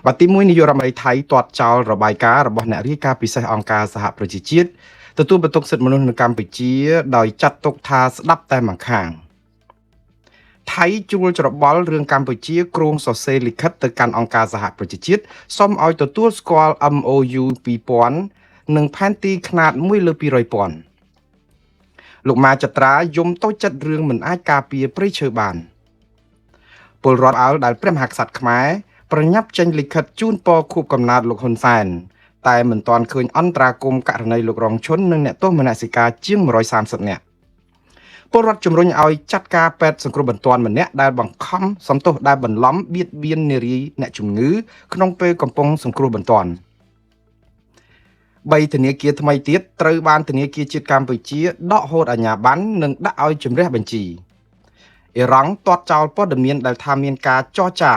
បាទទី1នាយករដ្ឋមន្ត្រីថៃទាត់ចោលរបាយការណ៍របស់អ្នករាយការណ៍ពិសេសអង្គការសហប្រជាជាតិទទួលបន្ទុកសិទ្ធិមនុស្សនៅកម្ពុជាដោយចាត់ទុកថាស្ដាប់តែម្ខាងថៃជួលច្របល់រឿងកម្ពុជាគ្រោងសរសេរលិខិតទៅកាន់អង្គការសហប្រជាជាតិសុំឲ្យទទួលស្គាល់ MOU 2000និងផែនទីខ្នាត1/200,000លោកម៉ាចត្រាយំតូចចិត្តរឿងមិនអាចការពារព្រៃឈើបានពលរដ្ឋអើលដែលព្រះមហាក្សត្រខ្មែរប្រញាប់ចេញលិខិតជូនពរខួបកំណើតលោកហ៊ុនសែនតែមិនទាន់ឃើញអន្តរាគមន៍ករណីលោករងឈុននិងអ្នកទោសមនសិការជាង130នាក់ពលរដ្ឋជំរុញឲ្យចាត់ការពេទ្យសង្គ្រោះបន្ទាន់ម្នាក់ដែលបង្ខំសំទោសដែលបន្លំបៀតបៀននារីអ្នកជំងឺក្នុងពេលកំពុងសង្គ្រោះបន្ទាន់3ធនាគារថ្មីទៀតត្រូវបានធនាគារជាតិកម្ពុជាដកហូតអាជ្ញាប័ណ្ណនិងដាក់ឲ្យជំរះបញ្ជីអ៊ីរ៉ង់ទាត់ចោលព័ត៌មានដែលថាមានការចរចា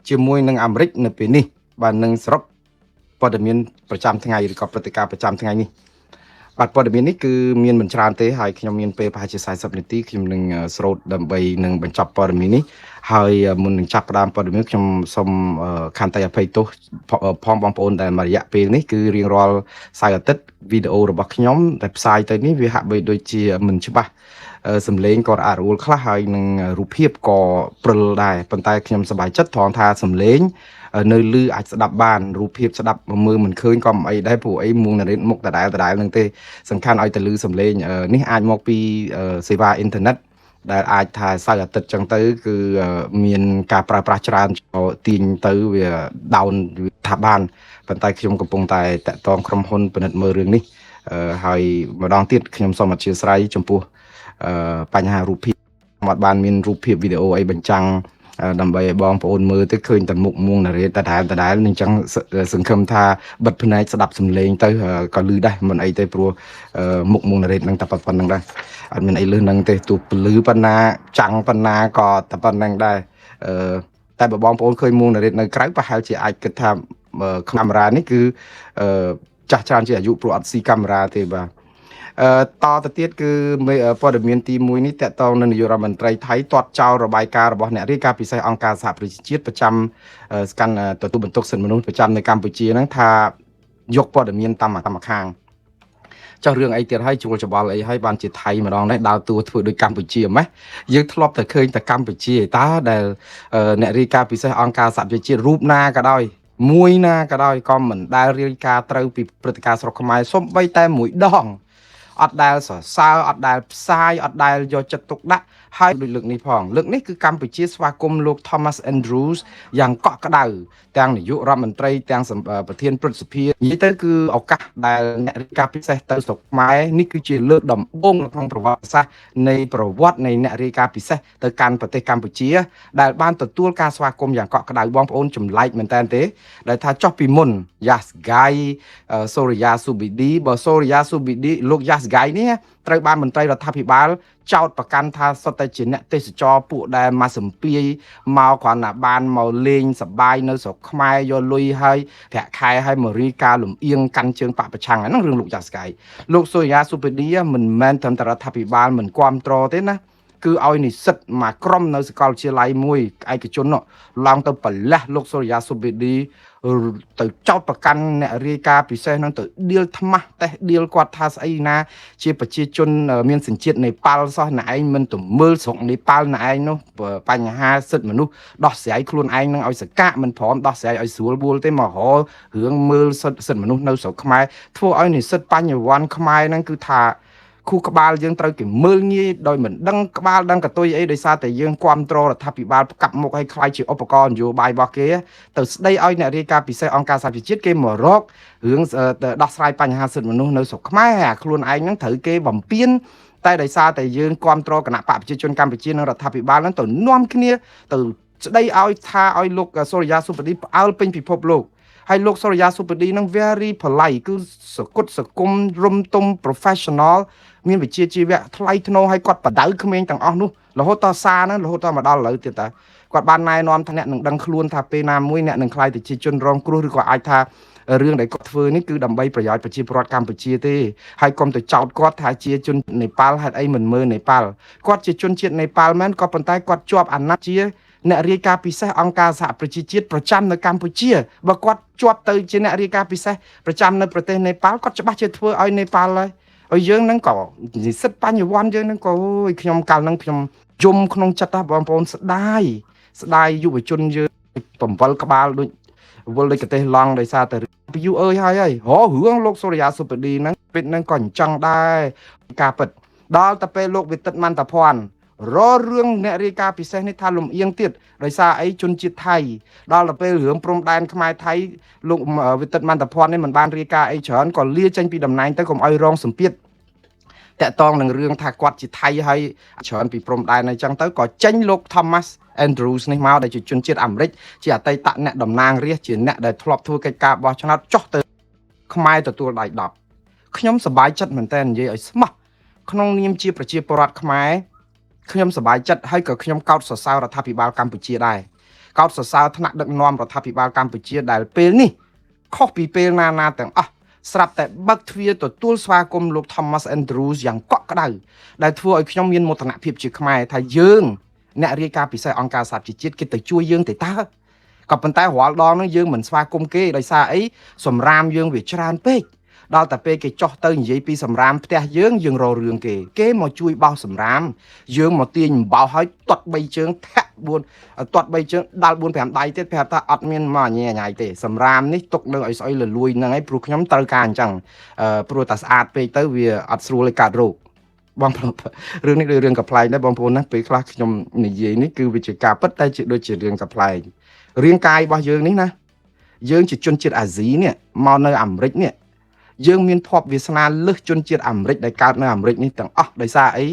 ជាមួយនឹងអាមេរិកនៅពេលនេះបាទនឹងសរុបព័ត៌មានប្រចាំថ្ងៃឬក៏ព្រឹត្តិការណ៍ប្រចាំថ្ងៃនេះបាទព័ត៌មាននេះគឺមានមិនច្រើនទេហើយខ្ញុំមានពេលប្រហែលជា40នាទីខ្ញុំនឹងស្រូតដើម្បីនឹងបញ្ចប់ព័ត៌មាននេះហើយមុននឹងចាប់ផ្ដើមព័ត៌មានខ្ញុំសូមខន្តីអភ័យទោសផងបងប្អូនដែលមករយៈពេលនេះគឺរៀងរាល់សៅរ៍អាទិត្យវីដេអូរបស់ខ្ញុំដែលផ្សាយទៅនេះវាហាក់បីដូចជាមិនច្បាស់សំឡេងក៏រអាក់រអួលខ្លះហើយនឹងរូបភាពក៏ព្រិលដែរប៉ុន្តែខ្ញុំសប្បាយចិត្តត្រង់ថាសំឡេងនៅលឺអាចស្ដាប់បានរូបភាពស្ដាប់មើលមិនឃើញក៏មិនអីដែរព្រោះអីមួងណារ៉េតមុខដដែលនឹងទេសំខាន់ឲ្យតែលឺសំឡេងនេះអាចមកពីសេវាអ៊ីនធឺណិតដែលអាចថាសៅរ៍អាទិត្យចឹងទៅគឺមានការប្រើប្រាស់ច្រើនទាញទៅវា down ថាបានប៉ុន្តែខ្ញុំកំពុងតែតាក់ទងក្រុមហ៊ុនពិនិត្យមើលរឿងនេះហើយម្ដងទៀតខ្ញុំសូមអធិស្ឋានចំពោះបញ្ហារូបភាពអត់បានមានរូបភាពវីដេអូអីបញ្ចាំងដើម្បីឲ្យបងប្អូនមើលទៅឃើញតែមុខមួងណារ៉េតតែនឹងចឹងសង្ឃឹមថាបិទភ្នែកស្ដាប់សំឡេងទៅក៏លឺដែរមិនអីទេព្រោះមុខមួងណារ៉េតនឹងតែប៉ុណ្្នឹងដែរអត់មានអីលឺនឹងទេទោះពលឺប៉ុណ្ណាចាំងប៉ុណ្ណាក៏តែប៉ុណ្្នឹងដែរតែបើបងប្អូនឃើញមួងណារ៉េតនៅក្រៅប្រហែលជាអាចគិតថាកាមេរ៉ានេះគឺចាស់ច្រើនជាអាយុព្រោះអត់ស៊ីកាមេរ៉ាទេបាទតទៅទៀតគឺព័ត៌មានទី1នេះតកតងនឹងនាយករដ្ឋមន្ត្រីថៃទាត់ចោលរបាយការណ៍របស់អ្នករាយការណ៍ពិសេសអង្គការសហប្រជាជាតិប្រចាំស្កាន់ទទួលបន្ទុកសិទ្ធិមនុស្សប្រចាំនៅកម្ពុជាហ្នឹងថាយកព័ត៌មានតាមខាងចុះរឿងអីទៀតហើយជួលច្បល់អីហើយបានជាថៃម្ដងនេះដើរតួធ្វើដូចកម្ពុជាម៉េះយើងធ្លាប់តែឃើញតែកម្ពុជាតើដែលអ្នករាយការណ៍ពិសេសអង្គការសហប្រជាជាតិរូបណាក៏ដោយមួយណាក៏ដោយក៏មិនដែលរាយការណ៍ត្រូវពីព្រឹត្តិការណ៍ស្រុកខ្មែរសូម្បីតែមួយដងអត់ដែលសរសើរអត់ដែលផ្សាយអត់ដែលយកចិត្តទុកដាក់ហើយដូចលើកនេះផងលើកនេះគឺកម្ពុជាស្វាគមន៍លោក Thomas Andrews យ៉ាងកក់ក្ដៅទាំងនាយករដ្ឋមន្ត្រីទាំងប្រធានព្រឹទ្ធសភានិយាយទៅគឺឱកាសដែលអ្នករាយការណ៍ពិសេសទៅស្រុកខ្មែរនេះគឺជាលើកដំបូងក្នុងប្រវត្តិសាស្ត្រនៃប្រវត្តិនៃអ្នករាយការណ៍ពិសេសទៅកាន់ប្រទេសកម្ពុជាដែលបានទទួលការស្វាគមន៍យ៉ាងកក់ក្ដៅបងប្អូនចម្លែកមែនតើទេដែលថាចុះពីមុន Yasgai សូរិយាស៊ូប៊ីឌីបើសូរិយាស៊ូប៊ីឌីលោក Yasgai នេះត្រូវបានមន្ត្រីរដ្ឋាភិបាលចោទប្រកាន់ថាសុទ្ធតែជាអ្នកទេសចរពួកដែលមកសំពាយមកគ្រាន់តែបានមកលេងសប្បាយនៅស្រុកខ្មែរយកលុយហើយប្រាក់ខែឲ្យមករីការលំអៀងកាន់ជើងបពប្រឆាំងហ្នឹងរឿងលោកយ៉ាស្កៃលោកសូរិយាស៊ូប៊ីឌីមិនមែនត្រឹមតែរដ្ឋាភិបាលមិនគ្រប់គ្រងទេណាគឺឲ្យនិស្សិតមកក្រុមនៅសាកលវិទ្យាល័យមួយឯកជនឡើងទៅប្រលះលោកសូរិយាស៊ូប៊ីឌីទៅចោតប្រកាន់អ្នករាយការណ៍ពិសេសហ្នឹងទៅដៀលថ្មាស់តេះដៀលគាត់ថាស្អីណាជាប្រជាជនមានសញ្ជាតិនេប៉ាល់សោះណែឯងមិនទៅមើលស្រុកនេប៉ាល់ណែឯងនោះបញ្ហាសិទ្ធិមនុស្សដោះស្រាយខ្លួនឯងនឹងឲ្យសកាក់មិនព្រមដោះស្រាយឲ្យស្រួលបួលទេមកររឿងមើលសិទ្ធិមនុស្សនៅស្រុកខ្មែរធ្វើឲ្យនិស្សិតបញ្ញវន្តខ្មែរហ្នឹងគឺថាគូក្បាលយើងត្រូវគេមើលងាយដោយមិនដឹងក្បាលដឹងកតុយអីដោយសារតែយើងគ្រប់គ្រងរដ្ឋាភិបាលកាប់មុខឲ្យខ្លាយជាឧបករណ៍នយោបាយរបស់គេទៅស្ដីឲ្យអ្នករាយការណ៍ពិសេសអង្គការសហប្រជាជាតិគេមករករឿងដោះស្រាយបញ្ហាសិទ្ធិមនុស្សនៅស្រុកខ្មែរអាខ្លួនឯងហ្នឹងត្រូវគេបំពេញតែដោយសារតែយើងគ្រប់គ្រងគណៈបកប្រជាជនកម្ពុជានិងរដ្ឋាភិបាលហ្នឹងទៅនាំគ្នាទៅស្ដីឲ្យថាឲ្យលោកសូរិយាស៊ូប៊ីឌីផ្អើលពេញពិភពលោកហើយលោកសូរិយាស៊ូប៊ីឌីនឹង very polite គឺសគុតសគុំរំទុំ professional មានវិជ្ជាជីវៈថ្លៃថ្នូរឲ្យគាត់បដៅក្មេងទាំងអស់នោះរហូតដល់សារហ្នឹងរហូតដល់មកដល់ឥឡូវទៀតតាគាត់បានណែនាំថាអ្នកនឹងដឹងខ្លួនថាពេលណាមួយអ្នកនឹងខ្លាយទៅជាជនរងគ្រោះឬក៏អាចថារឿងដែលគាត់ធ្វើនេះគឺដើម្បីប្រយោជន៍ប្រជាពលរដ្ឋកម្ពុជាទេហើយកុំទៅចោទគាត់ថាជាជននេប៉ាល់ហេតុអីមិនមើលនេប៉ាល់គាត់ជាជនជាតិនេប៉ាល់មែនក៏ប៉ុន្តែគាត់ជាប់អាណត្តិជា អ្នករាយការណ៍ពិសេសអង្គការសហប្រជាជាតិប្រចាំនៅកម្ពុជាបើគាត់ជាប់ទៅជាអ្នករាយការណ៍ពិសេសប្រចាំនៅប្រទេសនេប៉ាល់គាត់ច្បាស់ជាធ្វើឲ្យនេប៉ាល់ហើយយើងនឹងក៏និស្សិតបញ្ញវន្តយើងនឹងក៏អូយខ្ញុំកាលនឹងខ្ញុំយំក្នុងចិត្តបងប្អូនស្ដាយយុវជនយើង7ក្បាលដូចវល់ដូចកទេសឡង់ដោយសារតែពីយូអើយហើយរឿងលោកសូរិយាសុបឌីហ្នឹងពេលហ្នឹងក៏អញ្ចឹងដែរការពិតដល់តែពេលលោកវិទិតមន្តភ័ណ្ឌររឿងអ្នករាយការណ៍ពិសេសនេះថាលំអៀងទៀតដោយសារអីជនជាតិថៃដល់ទៅពេលរឿងព្រំដែនខ្មែរថៃលោកវិទិតមន្តភ័ណ្ឌនេះមិនបានរាយការណ៍អីច្រើនក៏លាចេញពីតំណែងទៅកុំឲ្យរងសម្ពាធតាក់តងនឹងរឿងថាគាត់ជាថៃហើយច្រើនពីព្រំដែនអីចឹងទៅក៏ចេញលោក Thomas Andrews នេះមកដែលជាជនជាតិអាមេរិកជាអតីតអ្នកតំណាងរាស្ត្រជាអ្នកដែលធ្លាប់ធ្វើកិច្ចការបោះឆ្នោតចុះទៅខ្មែរទទួលដៃ10ខ្ញុំសប្បាយចិត្តមែនតើនិយាយឲ្យស្មោះក្នុងនាមជាប្រជាពលរដ្ឋខ្មែរខ្ញុំសប្បាយចិត្តហើយក៏ខ្ញុំកោតសរសើររដ្ឋាភិបាលកម្ពុជាដែរកោតសរសើរថ្នាក់ដឹកនាំរដ្ឋាភិបាលកម្ពុជាដែលពេលនេះខុសពីពេលណាទាំងអស់ស្រាប់តែបើកទ្វារទទួលស្វាគមន៍លោក Thomas Andrews យ៉ាងកក់ក្ដៅដែលធ្វើឲ្យខ្ញុំមានមោទនភាពជាខ្មែរថាយើងអ្នករាយការណ៍ពិសេសអង្គការសហជីវជាតិគេទៅជួយយើងទៅតើក៏ប៉ុន្តែរាល់ដងហ្នឹងយើងមិនស្វាគមន៍គេដោយសារអីសម្រាមយើងវាច្រើនពេកដល់តែពេលគេចោះទៅនិយាយពីសម្រាមផ្ទះយើងរករឿងគេមកជួយបោសសម្រាមយើងមកទាញអំបោសឲ្យទាត់3ជើងធាក់4ទាត់3ជើងដាល់4 5ដៃទៀតប្រាប់ថាអត់មានមកញ៉ៃញ៉ៃទេសម្រាមនេះទុកនៅឲ្យស្អុយលលួយហ្នឹងឯងព្រោះខ្ញុំត្រូវការអញ្ចឹងព្រោះតែស្អាតពេកទៅវាអត់ស្រួលឲ្យកាត់រោគបងប្អូនរឿងនេះរឿងកំប្លែងដែរបងប្អូនណាពេលខ្លះខ្ញុំនិយាយនេះគឺវាជាការពិតតែជាដូចជារឿងកំប្លែងរាងកាយរបស់យើងនេះណាយើងជាជនជាតិអាស៊ីនេះមកនៅអាមេរិកនេះយើងមានភ័ព្វវាសនាលើសជនជាតិអាមេរិកដែលកើតនៅអាមេរិកនេះទាំងអស់ដោយសារអី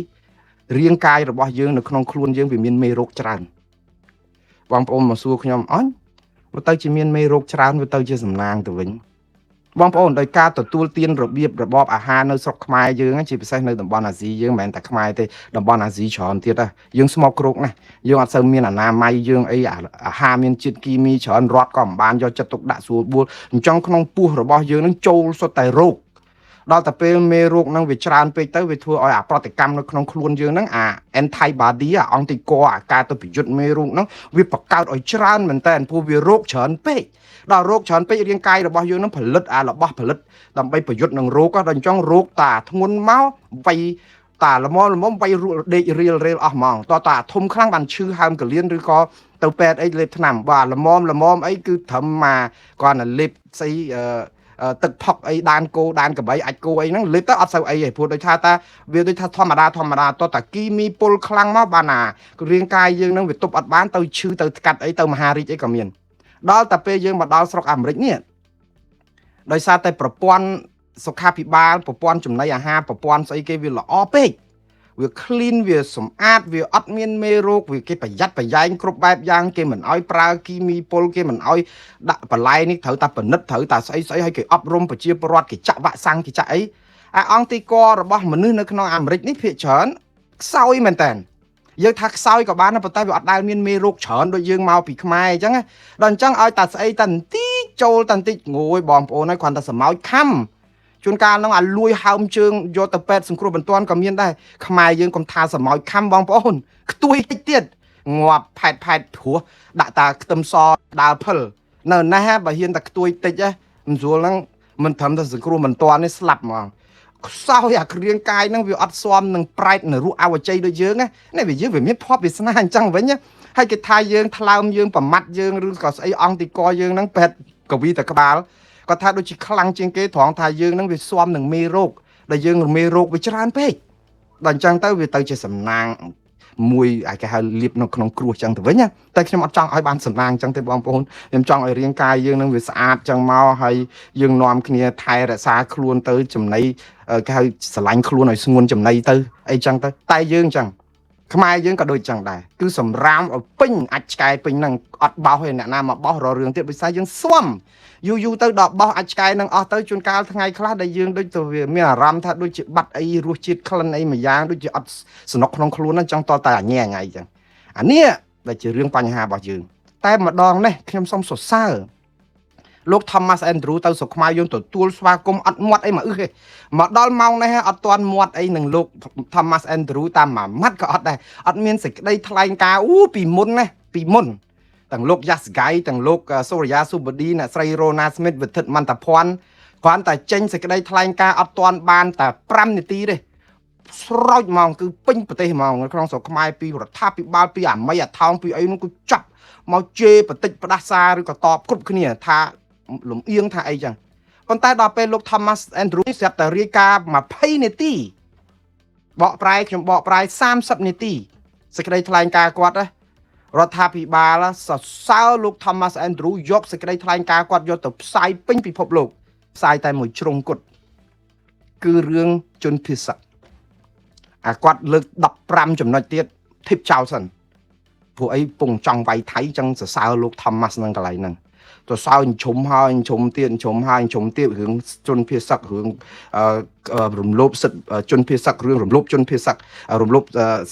រាងកាយរបស់យើងនៅក្នុងខ្លួនយើងវាមានមេរោគច្រើនបងប្អូនមកសួរខ្ញុំអញវាទៅជាមានមេរោគច្រើនវាទៅជាសំណាងទៅវិញបងប្អូនដោយការទទួលទានរបៀបរបបអាហារនៅស្រុកខ្មែរយើងជាពិសេសនៅតំបន់អាស៊ីយើងមិនមែនតែខ្មែរទេតំបន់អាស៊ីច្រើនទៀតយើងស្មោកគ្រោកណាស់យើងអត់សូវមានអនាម័យយើងអីអាហារមានជាតិគីមីច្រើនរត់ក៏មិនបានយកចិត្តទុកដាក់ស្រួលបួលអញ្ចឹងក្នុងពោះរបស់យើងនឹងចូលសុទ្ធតែរោគដល់តែពេលមេរោគហ្នឹងវាច្រើនពេកទៅវាធ្វើឲ្យអាប្រតិកម្មនៅក្នុងខ្លួនយើងហ្នឹងអា antibody អាអង់ទីកអាការទៅប្រយុទ្ធមេរោគហ្នឹងវាបង្កើតឲ្យច្រើនមែនតើព្រោះវារោគច្រើនពេកដល់រោគច្រើនពេករាងកាយរបស់យើងនឹងផលិតរបស់ផលិតដើម្បីប្រយុទ្ធនឹងរោគដល់អញ្ចឹងរោគតាធ្ងន់មកវាយតាល្មមវាយដេករៀលអស់ហ្មងតតាធំខ្លាំងបានឈឺហើមកលៀនឬក៏ទៅពេទ្យអីលេបថ្នាំបាទល្មមអីគឺត្រឹមមកគាត់តែលេបស្អីទឹកផុកអីដានគោដានកបីអាចគោអីហ្នឹងលេបទៅអត់សូវអីទេព្រោះដូចថាតាវាដូចថាធម្មតាតតាគីមីពុលខ្លាំងមកបានណារាងកាយយើងហ្នឹងវាទប់អត់បានទៅឈឺទៅស្កាត់អីទៅមហារីកអីក៏មានដល់តែពេលយើងមកដល់ស្រុកអាមេរិកនេះដោយសារតែប្រព័ន្ធសុខាភិបាលប្រព័ន្ធចំណីអាហារប្រព័ន្ធស្អីគេវាល្អពេកវា clean វាសម្អាតវាអត់មានមេរោគវាគេប្រយ័ត្នប្រយែងគ្រប់បែបយ៉ាងគេមិនអោយប្រើគីមីពុលគេមិនអោយដាក់បន្លែនេះត្រូវតែពិនិត្យត្រូវតែស្អីឲ្យគេអប់រំប្រជាពលរដ្ឋគេចាក់វ៉ាក់សាំងគេចាក់អីអាអង្គទីករបស់មនុស្សនៅក្នុងអាមេរិកនេះភាគច្រើនខ្សោយមែនតើយើងថាខ្សោយក៏បានប៉ុន្តែវាអត់ដែលមានមេរោគច្រើនដូចយើងមកពីខ្មែរអញ្ចឹងដល់អញ្ចឹងឲ្យតែស្អីតែបន្តិចចូលតែបន្តិចងួយបងប្អូនហើយគ្រាន់តែសម្ោចខំជួនកាលហ្នឹងអាលួយហើមជើងយកទៅពេទ្យសង្គ្រោះបន្ទាន់ក៏មានដែរខ្មែរយើងកុំថាសម្ោចខំបងប្អូនខ្ទួយតិចទៀតងាប់ផែតព្រោះដាក់តាខ្ទឹមសដើរភិលនៅណាស់បើហ៊ានតែខ្ទួយតិចមិនស្រួលហ្នឹងមិនត្រឹមតែសង្គ្រោះបន្ទាន់នេះស្លាប់ហ្មងខ្សោយអាគ្រឿងកាយហ្នឹងវាអត់ស៊ាំនឹងប្រែតនៅរស់អវជ័យដូចយើងណាវាយើងវាមានភ័ព្វវាសនាអញ្ចឹងវិញហើយគេថាយើងថ្លើមយើងប្រមាត់យើងឬក៏ស្អីអង្គទីកយើងហ្នឹងពេទ្យកវីតក្បាលគាត់ថាដូចជាខ្លាំងជាងគេត្រង់ថាយើងហ្នឹងវាស៊ាំនឹងមេរោគដែលយើងមេរោគវាច្រើនពេកដល់អញ្ចឹងទៅវាទៅជាសំណាងមួយអាគេហៅលៀបនៅក្នុងគ្រោះអញ្ចឹងទៅវិញតែខ្ញុំអត់ចង់ឲ្យបានសំណាងអញ្ចឹងទេបងប្អូនខ្ញុំចង់ឲ្យរាងកាយយើងនឹងវាស្អាតអញ្ចឹងមកហើយយើងនាំគ្នាថែរក្សាខ្លួនទៅចំណីគេហៅស្រឡាញ់ខ្លួនឲ្យស្ងួនចំណីទៅអីចឹងទៅតែយើងអញ្ចឹងខ្មែរយើងក៏ដូចចឹងដែរគឺសម្រាមឲ្យពេញអាចឆ្កែពេញហ្នឹងអត់បោសទេអ្នកណាមកបោសររឿងទៀតដោយសារយើងស្វំយូរទៅដល់បោសអាចឆ្កែហ្នឹងអស់ទៅជួនកាលថ្ងៃខ្លះដែលយើងដូចទៅវាមានអារម្មណ៍ថាដូចជាបាត់អីរសជាតិក្លិនអីមួយយ៉ាងដូចជាអត់សំណុកក្នុងខ្លួនហ្នឹងចង់តតែអញញ៉ៃចឹងអានេះដែលជារឿងបញ្ហារបស់យើងតែម្ដងនេះខ្ញុំសូមសរសើរលោក Thomas Andrew ទៅស្រុកខ្មែរយើងទទួលស្វាគមន៍អត់មាត់អីមកទេមកដល់ម៉ោងនេះអត់ទាន់មាត់អីនឹងលោក Thomas Andrew តាមមួយម៉ាត់ក៏អត់ដែរអត់មានសេចក្តីថ្លែងការណ៍ពីមុនណា ពីមុនទាំងលោកយ៉ាសហ្គៃទាំងលោកសូរិយាស៊ូបឌីអ្នកស្រីរ៉ូណាស្មីតវិធិតមន្តភ័ណ្ឌគ្រាន់តែចេញសេចក្តីថ្លែងការណ៍អត់ទាន់បានតែ5នាទីទេស្រោចហ្មងគឺពេញប្រទេសហ្មងក្នុងស្រុកខ្មែរពីរដ្ឋាភិបាលពីអាមីអាថោងពីអីនោះគឺចាប់មកជេរបន្តិចផ្ដាសាឬក៏តបគ្រប់គ្នាថាលំអៀងថាអីចឹងប៉ុន្តែដល់ពេលលោក Thomas Andrew ស្រាប់តែរាយការណ៍20នាទីបកប្រែខ្ញុំបកប្រែ30នាទីសេចក្តីថ្លែងការណ៍គាត់ណារដ្ឋាភិបាលសរសើរលោក Thomas Andrew យកសេចក្តីថ្លែងការណ៍គាត់យកទៅផ្សាយពេញពិភពលោកផ្សាយតែមួយជ្រុងគត់គឺរឿងជនភៀសសឹកអាគាត់លើក15ចំណុចទៀតធីបចោលសិនព្រោះអីពងចង់វាយថៃចឹងសរសើរលោក Thomas នឹងកន្លែងហ្នឹងទៅសើញជុំហើយជុំទៀតជុំហើយជុំទៀតរឿងជនភៀសសឹករឿងរំលោភសិទ្ធិជនភៀសសឹករឿងរំលោភជនភៀសសឹករំលោភ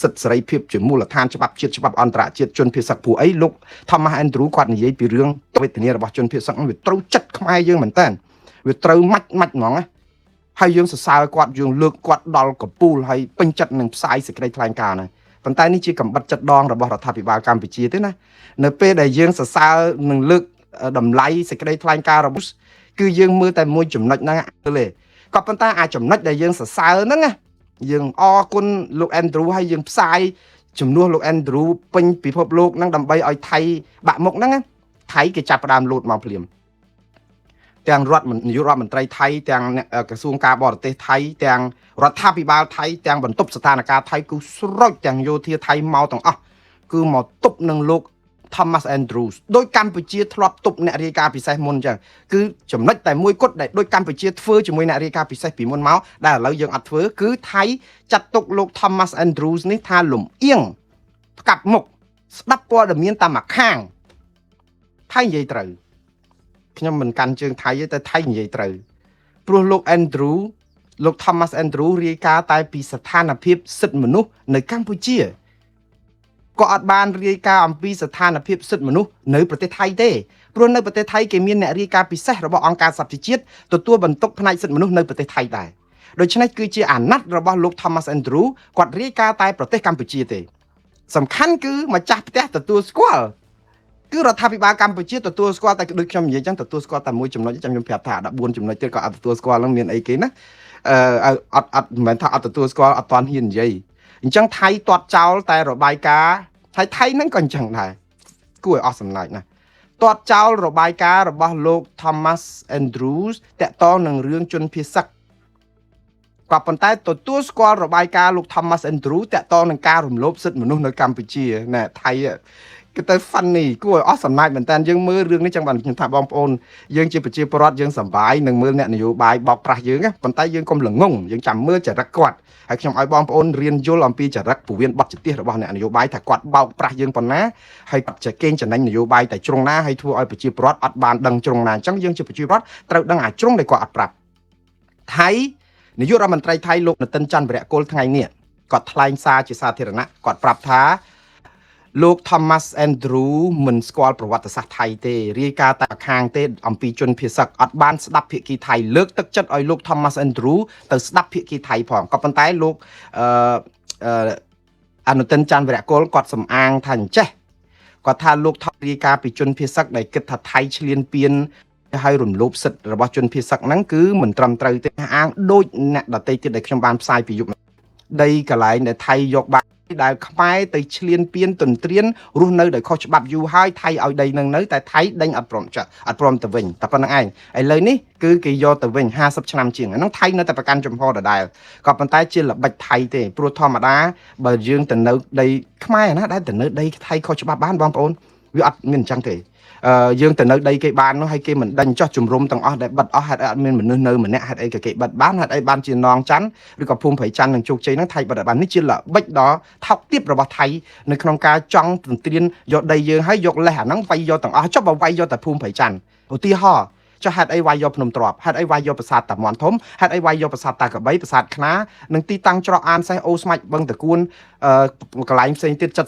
សិទ្ធិសេរីភាពជាមូលដ្ឋានច្បាប់ជាតិច្បាប់អន្តរជាតិជនភៀសសឹកព្រោះអីលោក Thomas Andrew គាត់និយាយពីរឿងវេទនារបស់ជនភៀសសឹកវាត្រូវចិត្តខ្មែរយើងមែនតើវាត្រូវម៉ាច់ហ្មងណាហើយយើងសរសើរគាត់យើងលើកគាត់ដល់កពូលហើយពេញចិត្តនឹងផ្សាយសេចក្តីថ្លែងការណ៍ហ្នឹងប៉ុន្តែនេះជាកំបិតចិត្តដងរបស់រដ្ឋាភិបាលកម្ពុជាទេណានៅពេលដែលយើងសរសើរនឹងលើកតម្លៃសេចក្តីថ្លែងការណ៍របស់គឺយើងមើលតែមួយចំណុចហ្នឹងទេក៏ប៉ុន្តែអាចចំណុចដែលយើងសរសើរហ្នឹងណាយើងអរគុណលោក Andrew ហើយយើងផ្សាយជំនួសលោក Andrew ពេញពិភពលោកហ្នឹងដើម្បីឲ្យថៃបាក់មុខហ្នឹងថៃគេចាប់ផ្ដើមលោតមកភ្លាមទាំងនាយករដ្ឋមន្ត្រីថៃទាំងក្រសួងការបរទេសថៃទាំងរដ្ឋាភិបាលថៃទាំងបន្ទប់ស្ថានភាពថៃគឺស្រោចទាំងយោធាថៃមកទាំងអស់គឺមកទប់នឹងលោក Thomas Andrews ដោយកម្ពុជាធ្លាប់ទប់អ្នករាយការណ៍ពិសេសមុនអញ្ចឹងគឺចំណុចតែមួយគត់ដែលដោយកម្ពុជាធ្វើជាមួយអ្នករាយការណ៍ពិសេសពីមុនមកដែលឥឡូវយើងអត់ធ្វើគឺថៃចាត់ទុកលោក Thomas Andrews នេះថាលំអៀងផ្កាប់មុខស្ដាប់ព័ត៌មានតាមមួយខាងថៃនិយាយត្រូវខ្ញុំមិនកាន់ជើងថៃទេតែថៃនិយាយត្រូវព្រោះលោក Andrew លោក Thomas Andrew រាយការណ៍តែពីស្ថានភាពសិទ្ធិមនុស្សនៅកម្ពុជាក៏អត់បានរាយការណ៍អំពីស្ថានភាពសិទ្ធិមនុស្សនៅប្រទេសថៃទេព្រោះនៅប្រទេសថៃគេមានអ្នករាយការណ៍ពិសេសរបស់អង្គការសហប្រជាជាតិទទួលបន្ទុកផ្នែកសិទ្ធិមនុស្សនៅប្រទេសថៃដែរដូច្នេះគឺជាអាណត្តិរបស់លោក Thomas Andrew គាត់រាយការណ៍តែប្រទេសកម្ពុជាទេសំខាន់គឺម្ចាស់ផ្ទះទទួលស្គាល់គឺរដ្ឋាភិបាលកម្ពុជាទទួលស្គាល់តែដូចខ្ញុំនិយាយចឹងទទួលស្គាល់តែមួយចំណុចខ្ញុំប្រាប់ថា14ចំណុចទៀតក៏អត់ទទួលស្គាល់នឹងមានអីគេណាអត់មិនមែនថាអត់ទទួលស្គាល់អត់ទាន់ហ៊ាននិយាយអញ្ចឹងថៃទាត់ចោលតែរបាយការណ៍ថៃហ្នឹងក៏អញ្ចឹងដែរគួរឲ្យអស់សំណើចណាទាត់ចោលរបាយការណ៍របស់លោក Thomas Andrews តាក់ទងនឹងរឿងជនភៀសសឹកក៏ប៉ុន្តែទទួលស្គាល់របាយការណ៍លោក Thomas Andrews តាក់ទងនឹងការរំលោភសិទ្ធិមនុស្សនៅកម្ពុជាណែថៃគឺទៅ funny គួរឲ្យអស់សំណើចមែនតើយើងមើលរឿងនេះចឹងបានខ្ញុំថាបងប្អូនយើងជាប្រជាពលរដ្ឋយើងសប្បាយនឹងមើលអ្នកនយោបាយបោកប្រាស់យើងប៉ុន្តែយើងកុំល្ងងយើងចាំមើលចរិតគាត់ហើយខ្ញុំឲ្យបងប្អូនរៀនយល់អំពីចរិតពវៀនបទចតិះរបស់អ្នកនយោបាយថាគាត់បោកប្រាស់យើងប៉ុណ្ណាហើយគាត់ចេះកេងចំណេញនយោបាយតែជ្រុងណាហើយធ្វើឲ្យប្រជាពលរដ្ឋអត់បានដឹងជ្រុងណាអញ្ចឹងយើងជាប្រជាពលរដ្ឋត្រូវដឹងអាចជ្រុងដែលគាត់អត់ប្រាប់ថៃនាយករដ្ឋមន្ត្រីថៃលោកនទិនច័ន្ទវរៈគុលថ្ងៃនេះគាត់ថ្លែងសារជាសាធារណៈគាត់ប្រាប់ថាលោក Thomas Andrew មិនស្គាល់ប្រវត្តិសាស្ត្រថៃទេរាយការណ៍តែខាងទេអំពីជនភៀសសឹកអត់បានស្ដាប់ភាគីថៃលើកទឹកចិត្តឲ្យលោក Thomas Andrew ទៅស្ដាប់ភាគីថៃផងក៏ប៉ុន្តែលោកអនុទិនច័ន្ទវរៈគុលគាត់សំអាងថាអញ្ចេះគាត់ថាលោករាយការណ៍ពីជនភៀសសឹកដែលគិតថាថៃឈ្លានពានហើយរំលោភសិទ្ធិរបស់ជនភៀសសឹកហ្នឹងគឺមិនត្រឹមត្រូវទេអាងដូចអ្នកដទៃទៀតដែលខ្ញុំបានផ្សាយពីយុគដីកន្លែងដែលថៃយកបានដែលខ្មែរទៅឈ្លានពានទន្ទ្រានរស់នៅដោយខុសច្បាប់យូរហើយថៃឲ្យដីនឹងនៅតែថៃដេញអត់ព្រមចាក់អត់ព្រមទៅវិញតែប៉ុណ្្នឹងឯងឥឡូវនេះគឺគេយកទៅវិញ50ឆ្នាំជាងហ្នឹងថៃនៅតែប្រកាន់ចំហដដែលក៏ប៉ុន្តែជាល្បិចថៃទេព្រោះធម្មតាបើយើងទៅនៅដីខ្មែរណាដែលទៅនៅដីថៃខុសច្បាប់បានបងប្អូនវាអត់មានអញ្ចឹងទេយើងទៅនៅដីគេបាននោះហើយគេមិនដេញចោះជំរុំទាំងអស់ដែលបិទអស់ហេតុអត់មានមនុស្សនៅម្នាក់ហេតុអីក៏គេបិទបានហេតុអីបានជានងច័ន្ទឬក៏ភូមិព្រៃច័ន្ទនឹងជោគជ័យហ្នឹងថៃបិទបាននេះជាល្បិចដ៏ថោកទាបរបស់ថៃនៅក្នុងការចង់ទន្ទ្រានយកដីយើងហើយយកលេសអាហ្នឹងវាយយកទាំងអស់ចុះបើវាយយកតែភូមិព្រៃច័ន្ទឧទាហរណ៍ចុះហេតុអីវាយយកភ្នំទ្របហេតុអីវាយយកប្រាសាទតាមាន់ធំហេតុអីវាយយកប្រាសាទតាកបីប្រាសាទខ្នានិងទីតាំងច្រកអានសេះអូស្មាច់បឹងតគួនកន្លែងផ្សេងទៀត76 75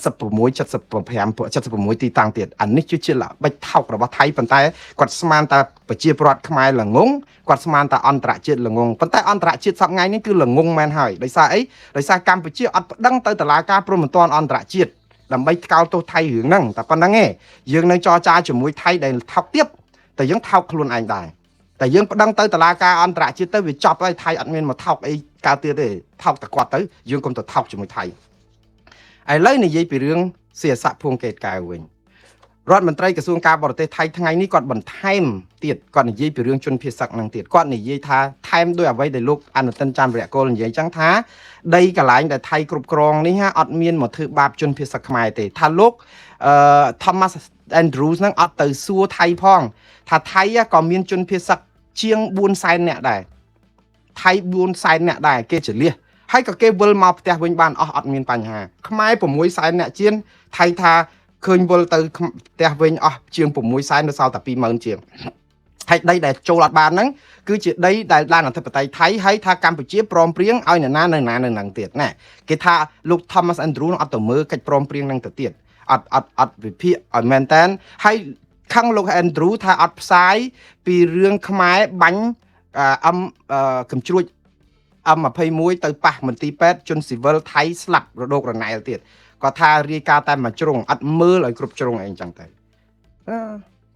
76ទីតាំងទៀតអានេះជាល្បិចថោករបស់ថៃប៉ុន្តែគាត់ស្មានតែប្រជាពលរដ្ឋខ្មែរល្ងងគាត់ស្មានតែអន្តរជាតិល្ងងប៉ុន្តែអន្តរជាតិសប្តាហ៍នេះគឺល្ងងមែនហើយដោយសារអីដោយសារកម្ពុជាអត់ប្តឹងទៅតុលាការព្រហ្មទណ្ឌអន្តរជាតិ ដើម្បីកោតទោសថៃរឿងហ្នឹងតែប៉ុណ្្នឹងឯងយើងនៅចរចាជាមួយថៃដែលថោកទៀតតែយើងថោកខ្លួនឯងដែរតែយើងប្តឹងទៅតុលាការអន្តរជាតិទៅវាចប់ហើយថៃអត់មានមកថោកអីកើតទៀតទេថោកតែគាត់ទៅយើងកុំទៅថោកជាមួយថៃឥឡូវនិយាយពីរឿងសៀស័កភួងកេតកែវវិញរដ្ឋមន្ត្រីក្រសួងការបរទេសថៃថ្ងៃនេះគាត់បន្ថែមទៀតគាត់និយាយពីរឿងជនភៀសសឹកនឹងទៀតគាត់និយាយថាថែមដោយអ្វីដែលលោកអនុទិនច័ន្ទវរៈកុលនិយាយចឹងថាដីកន្លែងដែលថៃគ្រប់គ្រងនេះអត់មានមកធ្វើបាបជនភៀសសឹកខ្មែរទេថាលោកThomas Andrews នឹងអត់ទៅសួរថៃផងថាថៃក៏មានជនភៀសសឹកជាង400,000នាក់ដែរថៃ400,000នាក់ដែរគេចលះហើយក៏គេវិលមកផ្ទះវិញបានអត់មានបញ្ហាខ្មែរ600,000នាក់ជាងថៃថាឃើញវិលទៅផ្ទះវិញអស់ជាង600,000នៅសល់តែ20,000ជាងហើយដីដែលចូលអត់បានហ្នឹងគឺជាដីដែលបានអធិបតេយ្យថៃហើយថាកម្ពុជាព្រមព្រៀងឲ្យនរណានៅនឹងទៀតណាគេថាលោក Thomas Andrews អត់ទៅមើលកិច្ចព្រមព្រៀងហ្នឹងទៅទៀតអត់វិភាគឲ្យមែនតើហើយខឹងលោក Andrews ថាអត់ផ្សាយពីរឿងខ្មែរបាញ់កំជ្រួច M21 ទៅប៉ះមន្ទីរពេទ្យជនស៊ីវិលថៃស្លាប់រដោករណែលទៀតគាត់ថារាយការណ៍តែមួយជ្រុងអត់មើលឲ្យគ្រប់ជ្រុងអីចឹងទៅ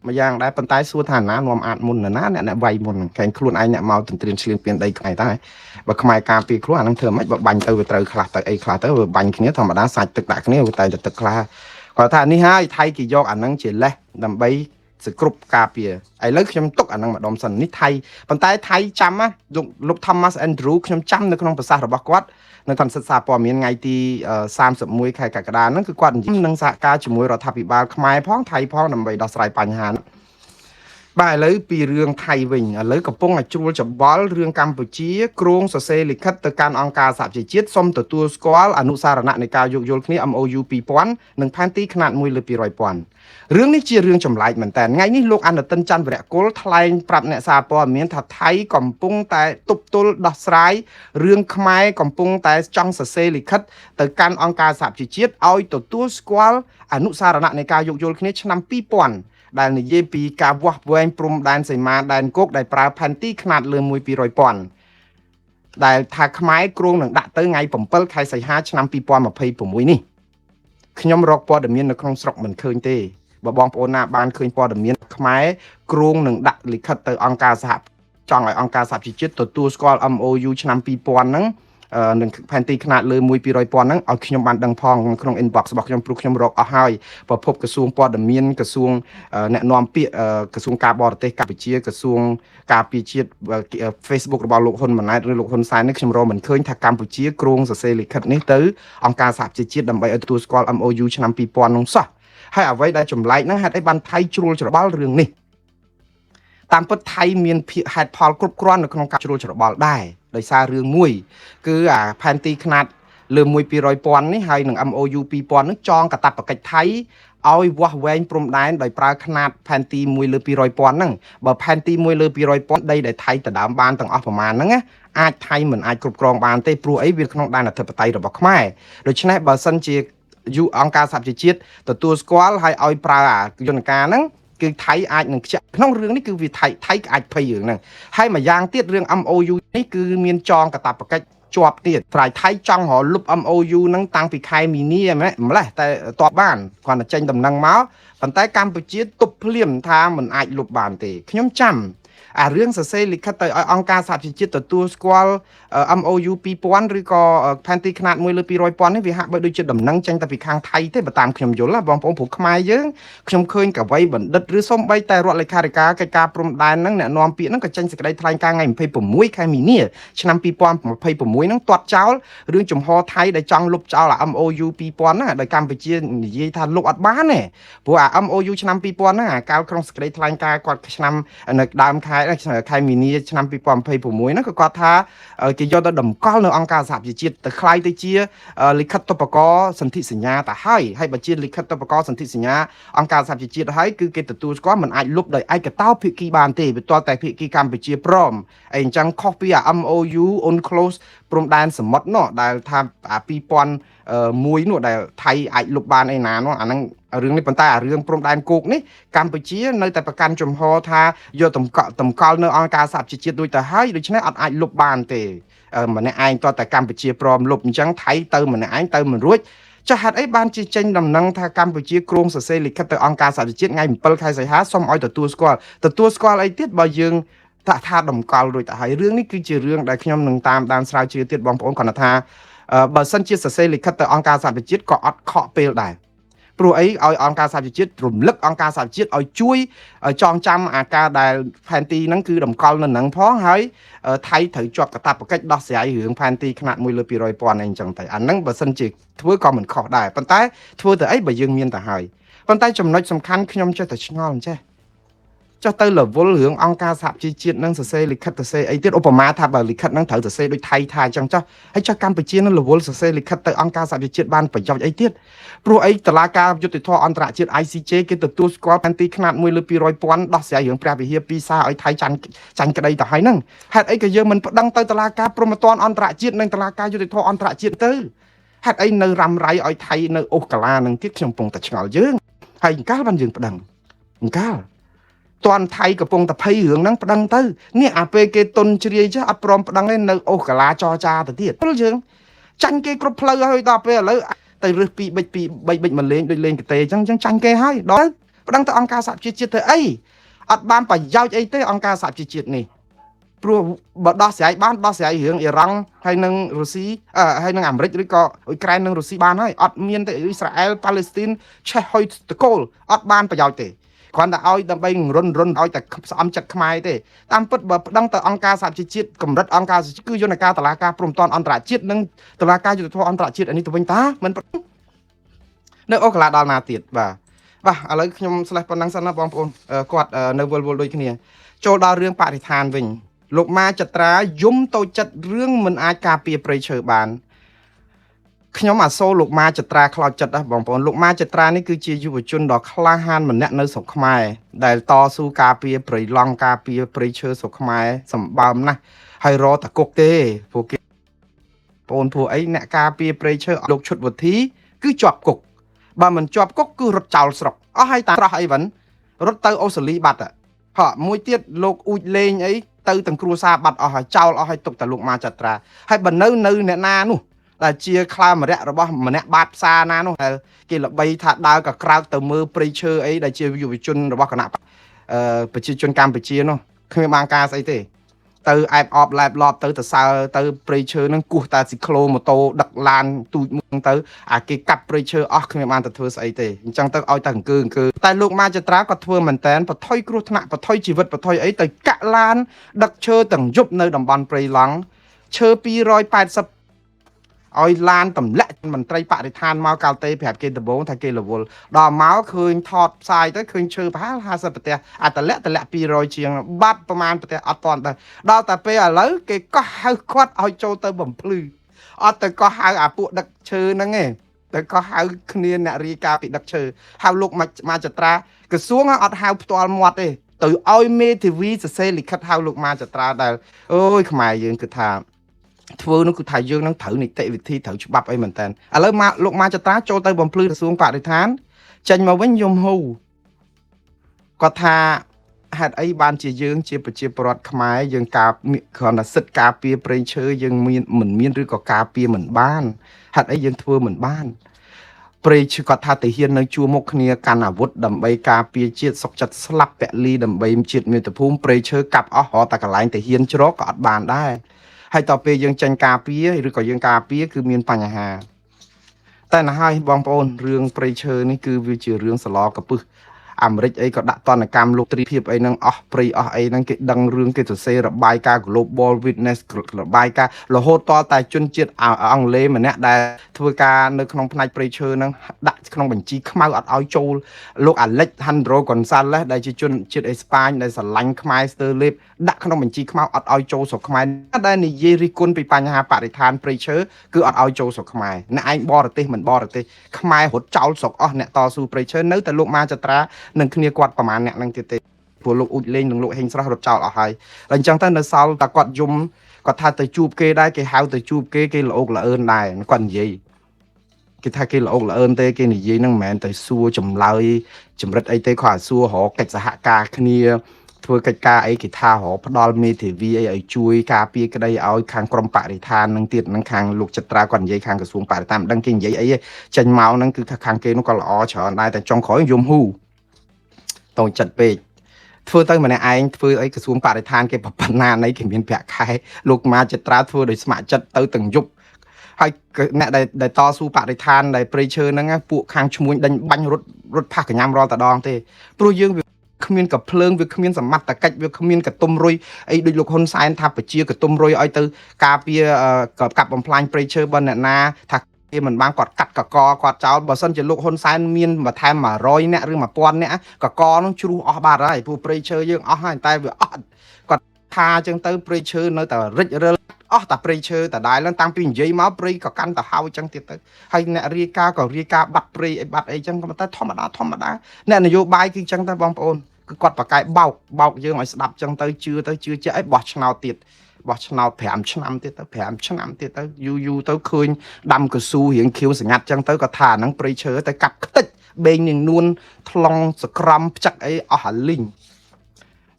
មួយយ៉ាងដែរប៉ុន្តែសួរថាណានាំអាចមុនណាអ្នកវាយមុនកែងខ្លួនឯងអ្នកមកទន្ទ្រានឆ្លៀងពៀនដីខ្មែរតែបើខ្មែរការពារខ្លួនអានឹងធ្វើមិនបើបាញ់ទៅវាត្រូវខ្លះទៅអីខ្លះទៅវាបាញ់គ្នាធម្មតាសាច់ទឹកដាក់គ្នាវាតែទឹកខ្លះគាត់ថានេះហើយថៃគេយកអានឹងជាលេសដើម្បីសគ្រប់ការពារឥឡូវខ្ញុំទុកអានឹងម្ដុំសិននេះថៃប៉ុន្តែថៃចាំណាលោក Thomas Andrews ខ្ញុំចាំនៅក្នុងប្រសាសន៍របស់គាត់នៅក្នុងសិក្សាព័ត៌មានថ្ងៃទី31ខែកក្កដាហ្នឹងគឺគាត់និយាយនឹងសហការជាមួយរដ្ឋាភិបាលខ្មែរផងថៃផងដើម្បីដោះស្រាយបញ្ហាបាទឥឡូវពីរឿងថៃវិញឥឡូវកំពុងតែជ្រួលច្បល់រឿងកម្ពុជាគ្រោងសរសេរលិខិតទៅកាន់អង្គការសហជីវជាតិសុំទទួលស្គាល់អនុសារណៈនៃការយោគយល់គ្នា MOU 2000និងផែនទីខ្នាត1លើ200,000រឿងនេះជារឿងចម្លែកមែនតើថ្ងៃនេះលោកអនុទិនច័ន្ទវរៈកុលថ្លែងប្រាប់អ្នកសារព័ត៌មានថាថៃកំពុងតែទប់ទល់ដោះស្រាយរឿងខ្មែរកំពុងតែចង់សរសេរលិខិតទៅកាន់អង្គការសហជីវជាតិឲ្យទទួលស្គាល់អនុសារណៈនៃការយោគយល់គ្នាឆ្នាំ2000ដែលនិយាយពីការវាស់វែងព្រំដែនសីមាដែនគោកដែលប្រើផែនទីខ្នាតលើ1-200,000ដែលថាខ្មែរគ្រោងនឹងដាក់ទៅថ្ងៃ7ខែសីហាឆ្នាំ2026នេះខ្ញុំរកព័ត៌មាននៅក្នុងស្រុកមិនឃើញទេបើបងប្អូនណាបានឃើញព័ត៌មានខ្មែរគ្រោងនឹងដាក់លិខិតទៅអង្គការសហចង់ឲ្យអង្គការសហជីវជាតិទទួលស្គាល់ MOU ឆ្នាំ2000ហ្នឹងនឹងផែនទីខ្នាតលើ1-200,000ហ្នឹងឲ្យខ្ញុំបានដឹងផងក្នុង inbox របស់ខ្ញុំព្រោះខ្ញុំរកអស់ហើយប្រភពក្រសួងព័ត៌មានក្រសួងអ្នកនាំពាក្យក្រសួងការបរទេសកម្ពុជាក្រសួងការពារជាតិ Facebook របស់លោកហ៊ុនម៉ាណែតឬលោកហ៊ុនសែននេះខ្ញុំរកមិនឃើញថាកម្ពុជាគ្រោងសរសេរលិខិតនេះទៅអង្គការសហជីវជាតិដើម្បីឲ្យទទួលស្គាល់ MOU ឆ្នាំ2000នោះសោះហើយអ្វីដែលចម្លែកហ្នឹងហេតុអីបានថៃជ្រួលច្របល់រឿងនេះតាមពិតថៃមានហេតុផលគ្រប់គ្រាន់នៅក្នុងការជ្រួលច្របល់ដែរដោយសាររឿងមួយគឺអាផែនទីខ្នាតលើ1-200,000នេះហើយនឹង MOU 2000នេះចងកាតព្វកិច្ចថៃឲ្យវាស់វែងព្រំដែនដោយប្រើខ្នាតផែនទី1-200,000ហ្នឹងបើផែនទី1-200,000ដីដែលថៃដណ្ដើមបានទាំងអស់ប្រមាណហ្នឹងអាចថៃមិនអាចគ្រប់គ្រងបានទេព្រោះអីវាក្នុងដែនអធិបតេយ្យរបស់ខ្មែរដូច្នេះបើសិនជាអង្គការសហជីវជាតិទទួលស្គាល់ហើយឲ្យប្រើយន្តការហ្នឹងគឺថៃអាចនឹងខ្ជាប់ក្នុងរឿងនេះគឺវាថៃអាចភ័យរឿងហ្នឹងហើយមួយយ៉ាងទៀតរឿង MOU នេះគឺមានចងកាតព្វកិច្ចជាប់ទៀតត្រៃថៃចង់រលុប MOU ហ្នឹងតាំងពីខែមីនាម្លេះតែតបបានគ្រាន់តែចេញដំណឹងមកប៉ុន្តែកម្ពុជាទប់ភ្លាមថាមិនអាចលុបបានទេខ្ញុំចាំអារឿងសរសេរលិខិតទៅឲ្យអង្គការសហជីវជាតិទទួលស្គាល់ MOU 2000ឬក៏ផែនទីខ្នាត1-200,000នេះវាហាក់បីដូចជាដំណឹងចេញតែពីខាងថៃទេបើតាមខ្ញុំយល់ណាបងប្អូនព្រោះខ្មែរយើងខ្ញុំឃើញកវីបណ្ឌិតឬសូម្បីតែរដ្ឋលេខាធិការកិច្ចការព្រំដែនហ្នឹងអ្នកនាំពាក្យហ្នឹងក៏ចេញសេចក្តីថ្លែងការណ៍ថ្ងៃ26ខែមីនាឆ្នាំ2026ហ្នឹងទាត់ចោលរឿងចំហថៃដែលចង់លុបចោល MOU 2000ហ្នឹងដោយកម្ពុជានិយាយថាលុបអត់បានទេព្រោះMOU ឆ្នាំ2000ហ្នឹងកាលក្នុងសេចក្តីថ្លែងការណ៍គាត់ឆ្នាំនៅដើមខែមីនាឆ្នាំ2026ហ្នឹងក៏គាត់ថាគេយកទៅតម្កល់នៅអង្គការសហជីវជាតិទៅคล้ายទៅជាលិខិតតុបករសន្ធិសញ្ញាទៅហើយបើជាលិខិតតុបករសន្ធិសញ្ញាអង្គការសហជីវជាតិហើយគឺគេទទួលស្គាល់មិនអាចលុបដោយឯកតោភាគីបានទេវាទាល់តែភាគីកម្ពុជាព្រមអញ្ចឹងខុសពី MOU UNCLOS ព្រំដែនសមុទ្រនោះដែលថា2001នោះដែលថៃអាចលុបបានឯណានោះអាហ្នឹងរឿងនេះប៉ុន្តែអារឿងព្រំដែនគោកនេះកម្ពុជានៅតែប្រកាន់ជំហរថាយកតម្កល់នៅអង្គការសហជីវជាតិដូចទៅហើយដូច្នេះអត់អាចលុបបានទេម្នាក់ឯងតតែកម្ពុជាព្រមលុបអញ្ចឹងថៃទៅម្នាក់ឯងទៅមិនរួច ចាស់ហេតុអីបានជាចេញដំណឹងថាកម្ពុជាគ្រោងសរសេរលិខិតទៅអង្គការសហប្រជាជាតិថ្ងៃ7 ខែសីហាសូមឲ្យទទួលស្គាល់អីទៀតបើយើងថាតម្កល់រួចទៅហើយរឿងនេះគឺជារឿងដែលខ្ញុំនឹងតាមដានស្រាវជ្រាវទៀតបងប្អូនគាត់ថាបើសិនជាសរសេរលិខិតទៅអង្គការសហប្រជាជាតិក៏អត់ខកពេលដែរព្រោះអីឲ្យអង្គការសហប្រជាជាតិរំលឹកអង្គការសហជាតិឲ្យជួយចងចាំអាការដែលផែនទីហ្នឹងគឺតម្កល់នៅហ្នឹងផងហើយថៃត្រូវជាប់កាតព្វកិច្ចដោះស្រាយរឿងផែនទីខ្នាត1 លើ 200,000 អីចឹងទៅអាហ្នឹងបើសិនជាធ្វើក៏មិនខុសដែរប៉ុន្តែធ្វើទៅអីបើយើងមានទៅហើយប៉ុន្តែចំណុចសំខាន់ខ្ញុំចេះតែឆ្ងល់អញ្ចេះចុះទៅរវល់រឿងអង្គការសហជីវជាតិនឹងសរសេរលិខិតសរសេរអីទៀតឧបមាថាបើលិខិតហ្នឹងត្រូវសរសេរដូចថៃថាអញ្ចឹងចុះហើយចុះកម្ពុជានឹងរវល់សរសេរលិខិតទៅអង្គការសហជីវជាតិបានប្រយោជន៍អីទៀតព្រោះអីតុលាការយុត្តិធម៌អន្តរជាតិ ICJ គេទទួលស្គាល់ផែនទីខ្នាត1 លើ 200,000 ដោះស្រាយរឿងព្រះវិហារពីសារឲ្យថៃចាញ់ក្តីទៅហើយហ្នឹងហេតុអីក៏យើងមិនប្តឹងទៅតុលាការព្រហ្មទណ្ឌអន្តរជាតិនិងតុលាការយុត្តិធម៌អន្តរជាតិទៅហេតុអីនៅរ៉ាំរ៉ៃឲ្យថៃនៅអូសកាឡានឹងទៀតខ្ញុំកំពុងតែឆ្ងល់យើងហើយអង្កាលបានយើងប្តឹងអង្កាលតនថៃកំពុងតែភ័យរឿងហ្នឹងប្តឹងទៅនេះអាពេលគេទុនជ្រាយចេះអត់ព្រមប្តឹងទេនៅអូសកាឡាចរចាទៅទៀតព្រោះយើងចាញ់គេគ្រប់ផ្លូវហើយដល់ពេលឥឡូវទៅរឹស2 បិច 2 3 បិចមកលេងដូចលេងកទេអញ្ចឹងចាញ់គេហើយដល់ប្តឹងទៅអង្គការសហជីវជាតិធ្វើអីអត់បានប្រយោជន៍អីទេអង្គការសហជីវជាតិនេះព្រោះបើដោះស្រាយបានដោះស្រាយរឿងអ៊ីរ៉ង់ហើយនឹងរុស្ស៊ីហើយនឹងអាមេរិកឬក៏អ៊ុយក្រែននិងរុស្ស៊ីបានហើយអត់មានទេអ៊ីស្រាអែលប៉ាឡេស្ទីនឆេះហុយតកូលអត់បានប្រយោជន៍ទេគ្រាន់តែឲ្យដើម្បីរុនឲ្យតែស្អំចិត្តខ្មែរទេតាមពិតបើប្តឹងទៅអង្គការសហជីវជាតិកម្រិតអង្គការសហជីវជាតិគឺយន្តការតុលាការព្រហ្មទណ្ឌអន្តរជាតិនិងតុលាការយុត្តិធម៌អន្តរជាតិអានេះទៅវិញតាមិននៅអូកាឡាដល់ណាទៀតបាទឥឡូវខ្ញុំស្លេះប៉ុណ្ណឹងសិនណាបងប្អូនគាត់នៅវល់ដូចគ្នាចូលដល់រឿងបរិស្ថានវិញលោកម៉ាចត្រាយំតូចចិត្តរឿងមិនអាចការពារព្រៃឈើបានខ្ញុំអាសូរលោកម៉ាចត្រាខ្លោចចិត្តណាបងប្អូនលោកម៉ាចត្រានេះគឺជាយុវជនដ៏ក្លាហានម្នាក់នៅស្រុកខ្មែរដែលតស៊ូការពារព្រៃឡង់ការពារព្រៃឈើស្រុកខ្មែរសម្បើមណាស់ហើយរតគុកទេពួកគេបងប្អូនពួកអីអ្នកការពារព្រៃឈើលោកឈុតវុធីគឺជាប់គុកបើមិនជាប់គុកគឺរត់ចោលស្រុកអស់ហើយតាស្រស់អីវិញរត់ទៅអូស្ត្រាលីបាត់ហ៎មួយទៀតលោកអ៊ូចលេងអីទៅទាំងគ្រួសារបាត់អស់ហើយចោលអស់ហើយទុកតែលោកម៉ាចត្រាហើយបើនៅអ្នកណានោះដែលជាខ្លាមរៈរបស់ម្នាក់បាតផ្សារណានោះដែលគេល្បីថាដើរក៏ក្រោកទៅមើលព្រៃឈើអីដែលជាយុវជនរបស់គណៈប្រជាជនកម្ពុជានោះគ្មានបានការស្អីទេទៅអែបអបឡែបឡប់ទៅសើទៅព្រៃឈើនឹងគោះតាស៊ីក្លូម៉ូតូដឹកឡានទូចមួយទៅអាគេកាប់ព្រៃឈើអស់គ្មានបានទៅធ្វើស្អីទេអញ្ចឹងទៅឲ្យតែអង្គើតែលោកម៉ាចត្រាក៏ធ្វើមែនតែនបថុយគ្រោះថ្នាក់បថុយជីវិតបថុយអីទៅកាក់ឡានដឹកឈើទាំងយប់នៅតំបន់ព្រៃឡង់ឈើ280ឲ្យឡានទម្លាក់មន្ត្រីបរិស្ថានមកកាល់តេប្រាប់គេដំបងថាគេរវល់ដល់មកឃើញថតផ្សាយទៅឃើញឈើប្រហែល50ប្រទេសអាតម្លាក់200ជាងបាត់ប្រមាណប្រទេសអត់តាន់ទៅដល់តែពេលឥឡូវគេក៏ហៅគាត់ឲ្យចូលទៅបំភ្លឺអត់ទៅក៏ហៅអាពួកដឹកឈើហ្នឹងឯងទៅក៏ហៅគ្នាអ្នករាយការណ៍ពីដឹកឈើហៅលោកម៉ាចត្រាក្រសួងអត់ហៅផ្ទាល់មាត់ទេទៅឲ្យមេធាវីសរសេរលិខិតហៅលោកម៉ាចត្រាដែលអូយខ្មែរយើងគឺថាធ្វើនោះគឺថាយើងនឹងត្រូវនីតិវិធីត្រូវច្បាប់អីមែនតើឥឡូវលោកម៉ាចត្រាចូលទៅបំភ្លឺក្រសួងបរិស្ថានចេញមកវិញយំហូរគាត់ថាហេតុអីបានជាយើងជាប្រជាពលរដ្ឋខ្មែរយើងការគ្រាន់តែសិទ្ធិការពារព្រៃឈើយើងមិនមានឬក៏ការពារមិនបានហេតុអីយើងធ្វើមិនបានព្រៃឈើគាត់ថាទៅហ៊ាននៅជួរមុខគ្នាកាន់អាវុធដើម្បីការពារជាតិសុខចិត្តស្លាប់ពលីដើម្បីជាតិមាតុភូមិព្រៃឈើកាប់អស់រត់តែកន្លែងទៅហ៊ានជ្រកក៏អត់បានដែរហើយតទៅពេលយើងចាញ់ការពារឬក៏យើងការពារគឺមានបញ្ហាតែណាហើយបងប្អូនរឿងព្រៃឈើនេះគឺវាជារឿងសឡកពឹសអាមេរិកអីក៏ដាក់ទណ្ឌកម្មលោកទ្រីភាពអីហ្នឹងអស់ព្រៃអស់អីហ្នឹងគេដឹងរឿងគេសរសេររបាយការណ៍ Global Witness របាយការណ៍រហូតតតែជនជាតិអង់គ្លេសម្នាក់ដែលធ្វើការនៅក្នុងផ្នែកព្រៃឈើហ្នឹងដាក់ក្នុងបញ្ជីខ្មៅអត់ឲ្យចូលលោក Alejandro Gonzalez ដែលជាជនជាតិអេស្ប៉ាញដែលស្រឡាញ់ខ្មែរស្ទើរលេបដាក់ក្នុងបញ្ជីខ្មៅអត់ឲ្យចូលស្រុកខ្មែរដែលនិយាយរិះគន់ពីបញ្ហាបរិស្ថានព្រៃឈើគឺអត់ឲ្យចូលស្រុកខ្មែរអ្នកឯងបរទេសមិនបរទេសខ្មែររត់ចោលស្រុកអស់អ្នកតស៊ូព្រៃឈើនៅតែលោកម៉ាចត្រានឹងគ្នាគាត់ប្រហែលអ្នកនឹងទៀតទេព្រោះលោកអ៊ូចលេងនិងលោកហេងស្រស់រត់ចោលអស់ហើយអញ្ចឹងទៅនៅសល់តែគាត់យំគាត់ថាទៅជួបគេដែរគេហៅទៅជួបគេល្អោកល្អឿនដែរគាត់និយាយគេថាគេល្អោកល្អឿនទេគេនិយាយហ្នឹងមិនមែនទៅសួរចម្លើយចម្រិតអីទេគាត់ឲ្យសួររកកិច្ចសហការគ្នា ធ្វើកិច្ចការអីគេថាហៅផ្ដល់មេធាវីអីឲ្យជួយការពារក្តីឲ្យខាងក្រមបរិស្ថាននឹងទៀតនឹងខាងលោកចត្រាគាត់និយាយខាងក្រសួងបរិស្ថានមិនដឹងគេនិយាយអីចេញមកហ្នឹងគឺខាងគេនោះក៏ល្អច្រើនដែរតែចុងក្រោយយំហ៊ូតូចចិត្តពេកធ្វើទៅម្នាក់ឯងធ្វើអីក្រសួងបរិស្ថានគេប៉ុណ្ណាណីគេមានប្រាក់ខែលោកម៉ាចត្រាធ្វើដោយស្ម័គ្រចិត្តទៅទាំងយប់ហើយអ្នកដែលតស៊ូបរិស្ថានដែលព្រៃឈើហ្នឹងពួកខាងឈ្មួញដេញបាញ់រត់ផាសកញ្ញាំរាល់តដងទេព្រោះយើងគ្មានកភ្លើងវាគ្មានសមត្ថកិច្ចវាគ្មានកតុំរុយអីដូចលោកហ៊ុនសែនថាបជាកតុំរុយឲ្យទៅការពារកាប់បំផ្លាញព្រៃឈើបើអ្នកណាថាគេមិនបានគាត់កាត់កកគាត់ចោលបើសិនជាលោកហ៊ុនសែនមានបន្ថែម100នាក់ឬ1000នាក់កកនោះជ្រុះអស់បាត់ហើយព្រោះព្រៃឈើយើងអស់ហើយតែវាអត់គាត់ថាអញ្ចឹងទៅព្រៃឈើនៅតែរិចរិលអស់តែព្រៃឈើតដែលតាំងពីនិយាយមកព្រៃក៏កាន់តែហើយអញ្ចឹងទៀតទៅហើយអ្នករាយការណ៍ក៏រាយការណ៍បាត់ព្រៃអីបាត់អីអញ្ចឹងក៏តែធម្មតាអ្នកនយោបាយគឺអញ្ចឹងទៅបងប្អូនគឺគាត់ប្រកែកបោកយើងឲ្យស្ដាប់អញ្ចឹងទៅជឿជាក់ឲ្យបោះឆ្នោតទៀតបោះឆ្នោត5ឆ្នាំទៀតទៅ5ឆ្នាំទៀតទៅយូរទៅឃើញដាំកស៊ូរៀងខៀវស្ងាត់អញ្ចឹងទៅក៏ថាហ្នឹងព្រៃឈើទៅកាប់ខ្ទេចបេងនឹងនួនថ្លង់សក្រំផ្ចឹកអីអស់អាលីង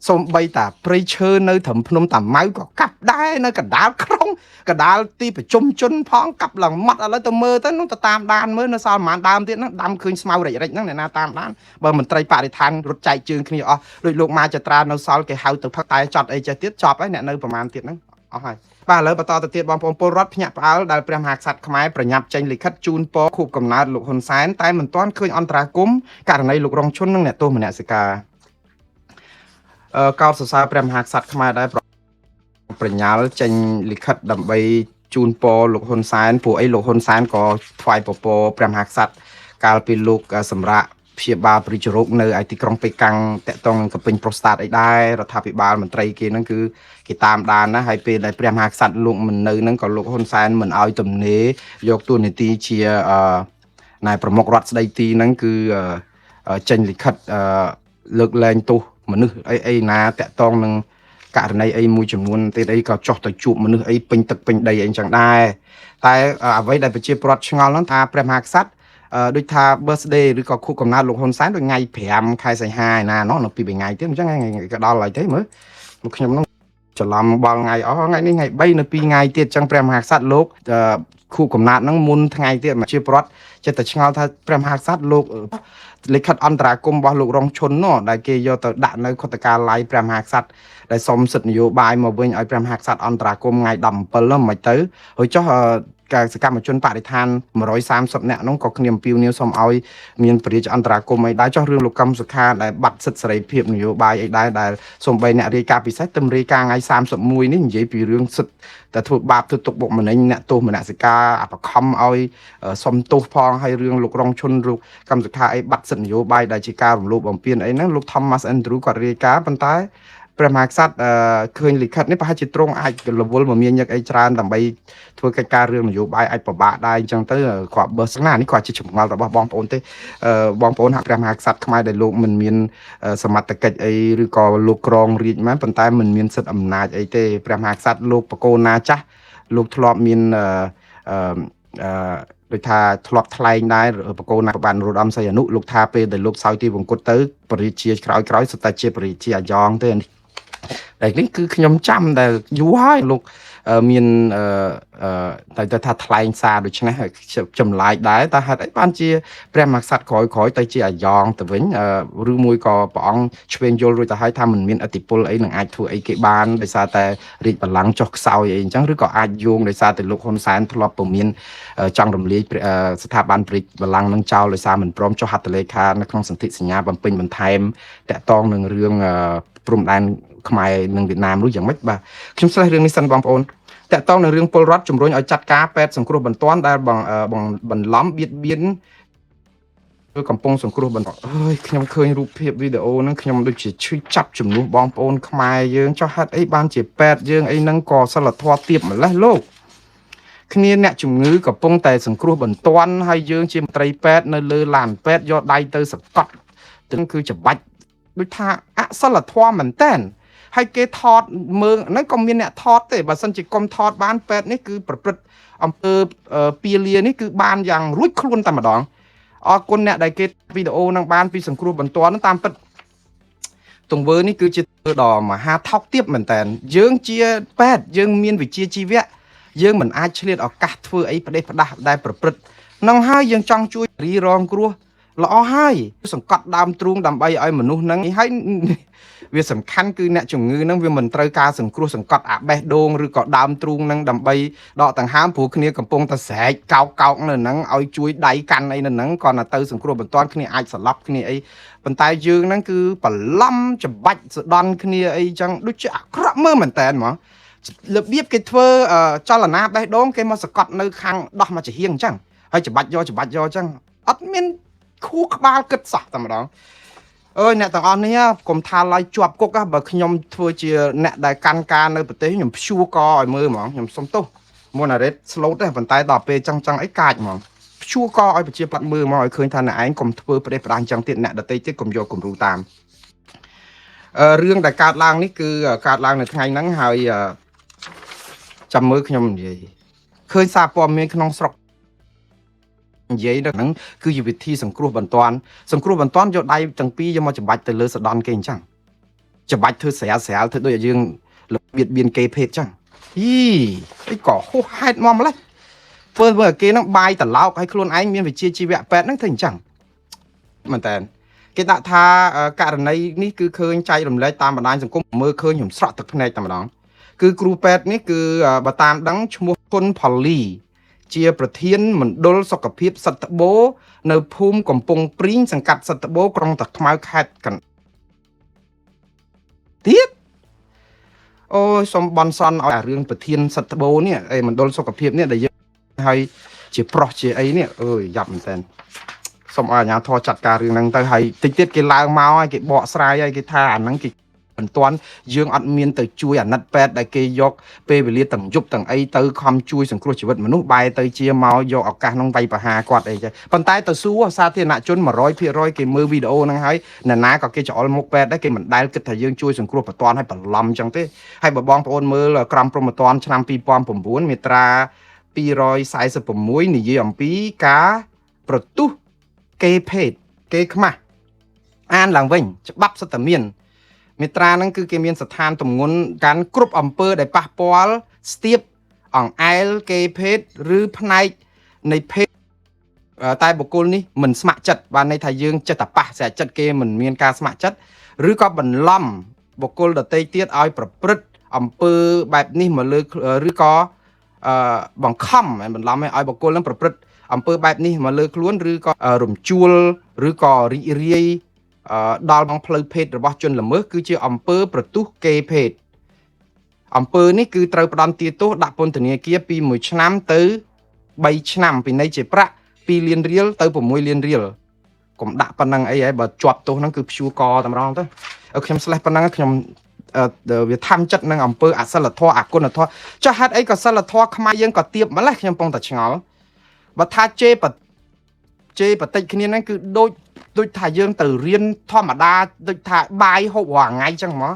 សូម្បីតាព្រៃឈើនៅត្រឹមភ្នំតាម៉ៅក៏កាប់ដែរនៅកណ្ដាលក្រុងកណ្ដាលទីប្រជុំជនផងកាប់ឡើងម៉ត់ឥឡូវទៅមើលទៅនោះទៅតាមដានមើលនៅសល់ប្រហែលដើមទៀតហ្នឹងដាំឃើញស្មៅរិចហ្នឹងអ្នកណាតាមដានបើមន្ត្រីបរិស្ថានរត់ចែកជើងគ្នាអស់ដូចលោកម៉ាចត្រានៅសល់គេហៅទៅផឹកតែចត់អីចេះទៀតចប់ហើយអ្នកនៅប្រហែលទៀតហ្នឹងអស់ហើយបាទឥឡូវបន្តទៅទៀតបងប្អូនពលរដ្ឋភ្ញាក់ផ្អើលដែលព្រះមហាក្សត្រខ្មែរប្រញាប់ចេញលិខិតជូនពរខួបកំណើតលោកហ៊ុនសែនតែមិនទាន់ឃើញអន្តរាគមន៍ករណីលោករងឈុននិងអ្នកទោសមនសិការកោតសរសើរព្រះមហាក្សត្រខ្មែរដែរប្រញាល់ចេញលិខិតដើម្បីជូនពរលោកហ៊ុនសែនព្រោះអីលោកហ៊ុនសែនក៏ថ្វាយពពរព្រះមហាក្សត្រកាលពីលោកសម្រាប់ព្យាបាលព្រិជរោគនៅឯទីក្រុងប៉េកាំងតាក់ទងនឹងកំពេញប្រូស្តាតអីដែររដ្ឋាភិបាលមន្ត្រីគេហ្នឹងគឺគេតាមដានណាហើយពេលដែលព្រះមហាក្សត្រលោកមិននៅហ្នឹងក៏លោកហ៊ុនសែនមិនអោយទំនេរយកតួនាទីជាណែប្រមុខរដ្ឋស្ដីទីហ្នឹងគឺចេញលិខិតលើកលែងទោសមនុស្សអីណាតាក់ទងនឹងករណីអីមួយចំនួនទៀតអីក៏ចោះទៅជួបមនុស្សអីពេញទឹកពេញដីអីចឹងដែរតែអ្វីដែលប្រជាពលរដ្ឋឆ្ងល់ហ្នឹងថាព្រះមហាក្សត្រដូចថា birthday ឬក៏ខួបកំណើតលោកហ៊ុនសែនដូចថ្ងៃ5ខែសីហាឯណាណោះនៅពីថ្ងៃទៀតអញ្ចឹងថ្ងៃក៏ដល់ហើយទេមើលមកខ្ញុំហ្នឹងច្រឡំបល់ថ្ងៃថ្ងៃនេះថ្ងៃ3នៅ2ថ្ងៃទៀតអញ្ចឹងព្រះមហាក្សត្រលោកខួបកំណើតហ្នឹងមុនថ្ងៃទៀតប្រជាពលរដ្ឋចិត្តតែឆ្ងល់ថាព្រះមហាក្សត្រលោកលិខិតអន្តរាគមន៍របស់លោករងឈុននោះដែលគេយកទៅដាក់នៅខុទ្ទកាល័យព្រះមហាក្សត្រដែលសុំសិទ្ធិនយោបាយមកវិញឲ្យព្រះមហាក្សត្រអន្តរាគមន៍ថ្ងៃ17ហ្នឹងមិនទៅហើយចុះការសកម្មជនបរិស្ថាន130នាក់នោះក៏គ្នាអំពាវនាវសូមឲ្យមានបរិយាអន្តរាគមន៍អីដែរចុះរឿងលោកកឹមសុខាដែលបាត់សិទ្ធិសេរីភាពនយោបាយអីដែរដែលសូម្បីអ្នករាយការណ៍ពិសេសទំរាយការណ៍ថ្ងៃ31នេះនិយាយពីរឿងសិទ្ធិតែធ្វើបាបធ្វើទុកបុកម្នេញអ្នកទោសមនសិការអបខំឲ្យសុំទោសផងហើយរឿងលោករងឈុនលោកកឹមសុខាអីបាត់សិទ្ធិនយោបាយដែលជាការរំលោភបំពានអីហ្នឹងលោក Thomas Andrew គាត់រាយការណ៍ប៉ុន្តែព្រះមហាក្សត្រឃើញលិខិតនេះប្រហែលជាទ្រង់អាចរវល់មមាញឹកអីច្រើនដើម្បីធ្វើកិច្ចការរឿងនយោបាយអាចពិបាកដែរអញ្ចឹងទៅគាត់បើស្នានេះគាត់ជាចម្ងល់របស់បងប្អូនទេបងប្អូនហាក់ព្រះមហាក្សត្រខ្មែរដែលលោកមិនមានសមត្ថកិច្ចអីឬក៏លោកក្រងរាជមែនប៉ុន្តែមិនមានសិទ្ធិអំណាចអីទេព្រះមហាក្សត្រលោកបកូនណាចាស់លោកធ្លាប់មានដូចថាធ្លាប់ថ្លែងដែរបកូនណាបានរោដមសីហនុលោកថាពេលដែលលោកសោយទីវង្គតទៅបរិជាក្រោយសុទ្ធតែជាបរិជាអាយ៉ងទេតែនេះគឺខ្ញុំចាំដែលយូរហើយលោកមានតែថាថ្លែងសារដូច្នេះចម្លាយដែរតែហេតុអីបានជាព្រះមហាក្សត្រក្រោយទៅជាអាយ៉ងទៅវិញឬមួយក៏ព្រះអង្គឆ្វេងយល់រួចទៅហើយថាមិនមានអធិបុលអីនឹងអាចធ្វើអីគេបានដោយសារតែរាជបល្ល័ង្កចុះខ្សោយអីអញ្ចឹងឬក៏អាចយោងដោយសារតែលោកហ៊ុនសែនធ្លាប់ពមានចង់រំលាយស្ថាប័នរាជបល្ល័ង្កនឹងចោលដោយសារមិនព្រមចុះហត្ថលេខានៅក្នុងសន្ធិសញ្ញាបំពេញបន្ថែមតាក់ទងនឹងរឿងព្រំដែនខ្មែរនិងវៀតណាមនោះយ៉ាងម៉េចបាទខ្ញុំឆ្លើយរឿងនេះសិនបងប្អូនតកតងនៅរឿងពលរដ្ឋជំរុញឲ្យចាត់ការពេទ្យសង្គ្រោះបន្ទាន់ដែលបន្លំបៀតបៀនគឺកំពុងសង្គ្រោះបន្ទាន់អើយខ្ញុំឃើញរូបភាពវីដេអូហ្នឹងខ្ញុំដូចជាឈឺចាប់ជំនួសបងប្អូនខ្មែរយើងចុះហេតុអីបានជាពេទ្យយើងអីហ្នឹងក៏សិលធម៌ទៀបម្លេះលោកគ្នាអ្នកជំងឺកំពុងតែសង្គ្រោះបន្ទាន់ហើយយើងជាមន្ត្រីពេទ្យនៅលើឡានពេទ្យយកដៃទៅសកត់ទាំងគឺច្បាច់ដូចថាអសិលធម៌មែនតែនហើយគេថតមើលហ្នឹងក៏មានអ្នកថតទេបើសិនជាកុំថតបានពេទ្យនេះគឺប្រព្រឹត្តអំពើពាលានេះគឺបានយ៉ាងរួចខ្លួនតែម្ដងអរគុណអ្នកដែលគេវីដេអូហ្នឹងបានពីសង្គ្រោះបន្ទាន់តាមពិត ទង្វើនេះគឺជាដ៏មហាថោកទាបមែនតើយើងជាពេទ្យយើងមានវិជ្ជាជីវៈយើងមិនអាចឆ្លៀតឱកាសធ្វើអីផ្ដេសផ្ដាស់ដែលប្រព្រឹត្តនឹងហើយយើងចង់ជួយរីរងគ្រោះល្អហើយសង្កត់ដើមទ្រូងដើម្បីឲ្យមនុស្សហ្នឹងហើយវាសំខាន់គឺអ្នកជំងឺហ្នឹងវាមិនត្រូវការសង្គ្រោះសង្កត់អាបេះដូងឬក៏ដើមទ្រូងហ្នឹងដើម្បីដកដង្ហើមព្រោះគ្នាកំពុងតែស្រែកកោកនៅហ្នឹងឲ្យជួយដៃកាន់អីនៅហ្នឹងគាត់ទៅសង្គ្រោះបន្ទាន់គ្នាអាចស្លាប់គ្នាអីប៉ុន្តែយើងហ្នឹងគឺបន្លំច្បាច់សដន់គ្នាអីចឹងដូចជាអាក្រក់មើលមែនតើហ្មងរបៀបគេធ្វើចលនាបេះដូងគេមកសង្កត់នៅខាងដោះមកជាហៀងចឹងហើយច្បាច់យកចឹងអត់មានខួរក្បាលគិតសោះតែម្ដងអើយអ្នកទាំងអស់នេះកុំថាឡើយជាប់គុកបើខ្ញុំធ្វើជាអ្នកដែលកាន់ការនៅប្រទេសខ្ញុំព្យួរកឲ្យមើលហ្មងខ្ញុំសុំទោសមុនអារ៉េតស្លូតទេប៉ុន្តែដល់ពេលចឹងអីកាចហ្មងព្យួរកឲ្យប្រជាប្រដ្ឋមើលមកឲ្យឃើញថាអ្នកឯងកុំធ្វើប្រទេសផ្ដាស់ចឹងទៀតអ្នកដទៃទៀតកុំយកគំរូតាមរឿងដែលកើតឡើងនេះគឺកើតឡើងនៅថ្ងៃហ្នឹងហើយចាំមើលខ្ញុំនិយាយឃើញសារព័ត៌មានក្នុងស្រុកនិយាយដល់ហ្នឹងគឺជាវិធីសង្គ្រោះបន្ទាន់យកដៃទាំងពីរយកមកច្បាច់ទៅលើសដន់គេអញ្ចឹងច្បាច់ធ្វើស្រាលធ្វើដូចឲ្យយើងរបៀតបៀនគេភេទអញ្ចឹងអីក៏ហួសហេតុមកម្លេះធ្វើឲ្យគេហ្នឹងបាយត្រឡោកឲ្យខ្លួនឯងមានវិជ្ជាជីវៈពេទ្យហ្នឹងធ្វើអញ្ចឹងមែនតើគេដាក់ថាករណីនេះគឺឃើញចែករំលែកតាមបណ្ដាញសង្គមមើលឃើញខ្ញុំស្រក់ទឹកភ្នែកតែម្ដងគឺគ្រូពេទ្យនេះគឺបើតាមដឹងឈ្មោះគុណផលីជាប្រធានមណ្ឌលសុខភាពសត្វត្បូរនៅភូមិកំពង់ព្រីងសង្កាត់សត្វត្បូរក្រុងតាខ្មៅខេត្តកណ្ដាលទៀតអូយសូមបន់សន់ឲ្យរឿងប្រធានសត្វត្បូរនេះមណ្ឌលសុខភាពនេះដែលយើងហើយជាប្រុសជាអីនេះអើយយ៉ាប់មែនតើសូមឲ្យអាជ្ញាធរចាត់ការរឿងហ្នឹងទៅហើយតិចទៀតគេឡើងមកហើយគេបកស្រាយហើយគេថាអាហ្នឹងគេបន្ទាន់យើងអត់មានទៅជួយអាណិតពេទ្យដែលគេយកពេលវេលាទាំងយប់ទាំងអីទៅខំជួយសង្គ្រោះជីវិតមនុស្សបែរទៅជាមកយកឱកាសហ្នឹងវាយប្រហារគាត់អីចឹងប៉ុន្តែទៅសួរសាធារណជន 100% គេមើលវីដេអូហ្នឹងហើយអ្នកណាក៏គេច្អល់មុខពេទ្យដែរគេមិនដែលគិតថាយើងជួយសង្គ្រោះបន្ទាន់ឲ្យបន្លំចឹងទេហើយបើបងប្អូនមើលក្រមព្រហ្មទណ្ឌឆ្នាំ2009មាត្រា246និយាយអំពីការប្រទុះគេភេទគេខ្មាស់អានឡើងវិញច្បាប់សិទ្ធិមានមាត្រាហ្នឹងគឺគេមានស្ថានទម្ងន់កាន់គ្រប់អំពើដែលប៉ះពាល់ស្ទាបអង្អែលគេភេទឬផ្នែកនៃភេទតែបុគ្គលនេះមិនស្ម័គ្រចិត្តបានន័យថាយើងចិត្តតែប៉ះស្រាច់ចិត្តគេមិនមានការស្ម័គ្រចិត្តឬក៏បន្លំបុគ្គលដទៃទៀតឲ្យប្រព្រឹត្តអំពើបែបនេះមកលើឬក៏បង្ខំបន្លំឲ្យបុគ្គលនឹងប្រព្រឹត្តអំពើបែបនេះមកលើខ្លួនឬក៏រំជួលឬក៏រីករាយដល់បងផ្លូវភេទរបស់ជនល្មើសគឺជាអំពើប្រទុះគេភេទអំពើនេះគឺត្រូវផ្ដន្ទាទោសដាក់ពន្ធនាគារពី1ឆ្នាំទៅ3ឆ្នាំពីន័យជាប្រាក់2លានរៀលទៅ6លានរៀលកុំដាក់ប៉ុណ្ណឹងអីហើយបើជាប់ទោសហ្នឹងគឺព្យួរកតែម្ដងទៅខ្ញុំស្លេះប៉ុណ្ណឹងខ្ញុំវាធម្មចិត្តនឹងអំពើអសិលធម៌អគុណធម៌ចុះហេតុអីក៏សិលធម៌ខ្មែរយើងក៏ទៀបម្លេះខ្ញុំពងតែឆ្ងល់បើថាជេរបតិចគ្នាហ្នឹងគឺដូចថាយើងទៅរៀនធម្មតាដូចថាបាយហូបរាល់ថ្ងៃចឹងហ្មង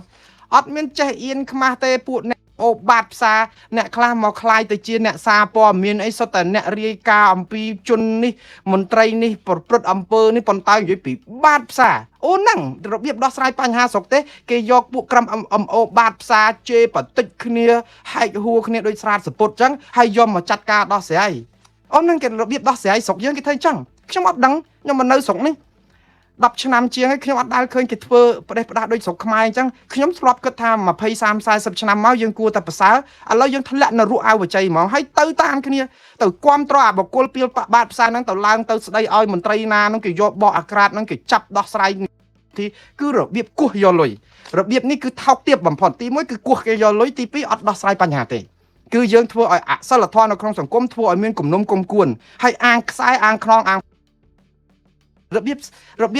អត់មានចេះអៀនខ្មាស់ទេពួកអ្នកអូបាតផ្សារអ្នកខ្លះមកคลายទៅជាអ្នកសារព័ត៌មានអីសុទ្ធតែអ្នករាយការណ៍អំពីជននេះមន្ត្រីនេះប្រព្រឹត្តអំពើនេះប៉ុន្តែនិយាយពីបាតផ្សារអូហ្នឹងរបៀបដោះស្រាយបញ្ហាស្រុកទេគេយកពួកក្រុមអំអូបាតផ្សារជេរបតិចគ្នាហែកហួរគ្នាដូចស្រាតសពុតចឹងហើយយកមកចាត់ការដោះស្រាយអូហ្នឹងគេរបៀបដោះស្រាយស្រុកយើងគេធ្វើអញ្ចឹងខ្ញុំអត់ដឹងខ្ញុំមិននៅស្រុកនេះ10ឆ្នាំជាងហើយខ្ញុំអត់ដែលឃើញគេធ្វើផ្ដេសផ្ដាស់ដូចស្រុកខ្មែរអញ្ចឹងខ្ញុំធ្លាប់គិតថា20 30 40ឆ្នាំមកយើងគួរតែប្រសើរឥឡូវយើងធ្លាក់នៅរស់អវជ័យហ្មងហើយទៅតាមគ្នាទៅគាំទ្រអាបកុលពីលបាតផ្សារហ្នឹងទៅឡើងទៅស្ដីឲ្យមន្ត្រីណាហ្នឹងគេយកបកអាក្រាតហ្នឹងគេចាប់ដោះស្រាយទីគឺរបៀបគោះយកលុយរបៀបនេះគឺថោកទាបបំផុតទី1គឺគោះគេយកលុយទី2អត់ដោះស្រាយបញ្ហាទេគឺយើងធ្វើឲ្យអសិលធម៌នៅក្នុងសង្គមធ្វើឲ្យមានគំនុំគុំគួនហើយអាងខ្សែអាងខ្នងអាងរបៀ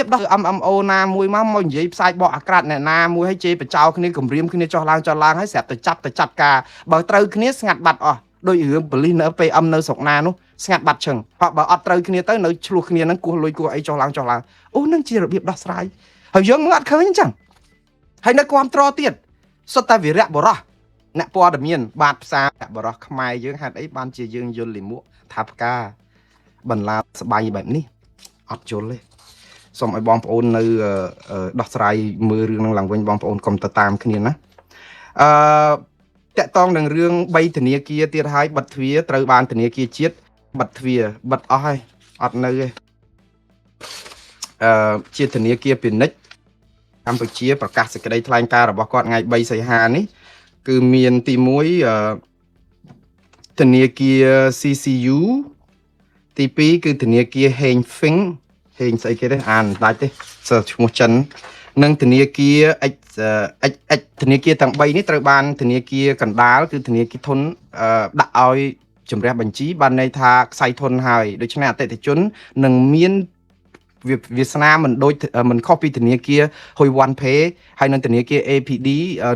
បដោះ MMO ណាមួយមកនិយាយផ្សាយបកអាក្រាតអ្នកណាមួយឲ្យជេរបចោគ្នាគម្រាមគ្នាចោះឡើងហើយស្រាប់ទៅចាត់ការបើត្រូវគ្នាស្ងាត់បាត់អស់ដោយរឿងប៉ូលីសនៅ PM នៅស្រុកណានោះស្ងាត់បាត់ឈឹងបើអត់ត្រូវគ្នាទៅនៅឆ្លោះគ្នាហ្នឹងគោះលុយគោះអីចោះឡើងអូហ្នឹងជារបៀបដោះស្រាយហើយយើងមើលអត់ឃើញអញ្ចឹងហើយនៅគ្រប់ត្រទៀតសុទ្ធតែវីរៈបរោះអ្នកព័ត៌មានបាតផ្សារបរោះខ្មែរយើងហេតុអីបានជាយើងយល់លិមួកថាផ្កាបន្លាស្បៃបែបនេះអត់យល់ទេ សូមឲ្យបងប្អូននៅដោះស្រាយមើលរឿងនឹងឡើងវិញបងប្អូនកុំទៅតាមគ្នាណាអឺតកតងនឹងរឿង3ធនាគារទៀតហើយបិទទ្វារត្រូវបានធនាគារជាតិបិទទ្វារបិទអស់ហើយអត់នៅទេជាធនាគារពាណិជ្ជកម្ពុជាប្រកាសសេចក្តីថ្លែងការណ៍របស់គាត់ថ្ងៃ3សីហានេះគឺមានទី1ធនាគារ CCU ទី2គឺធនាគារ Heng Feng ស្អីគេទេអានដាច់ទេសើឈ្មោះចិននិងធនាគារ X ធនាគារទាំង3នេះត្រូវបានធនាគារកណ្ដាលគឺធនាគារធនដាក់ឲ្យជំរះបញ្ជីបានន័យថាខ្សែធនហើយដូច្នេះអតិថិជននឹងមានវាសនាមិនខុសពីធនាគារ Hoi One Pay ហើយនិងធនាគារ APD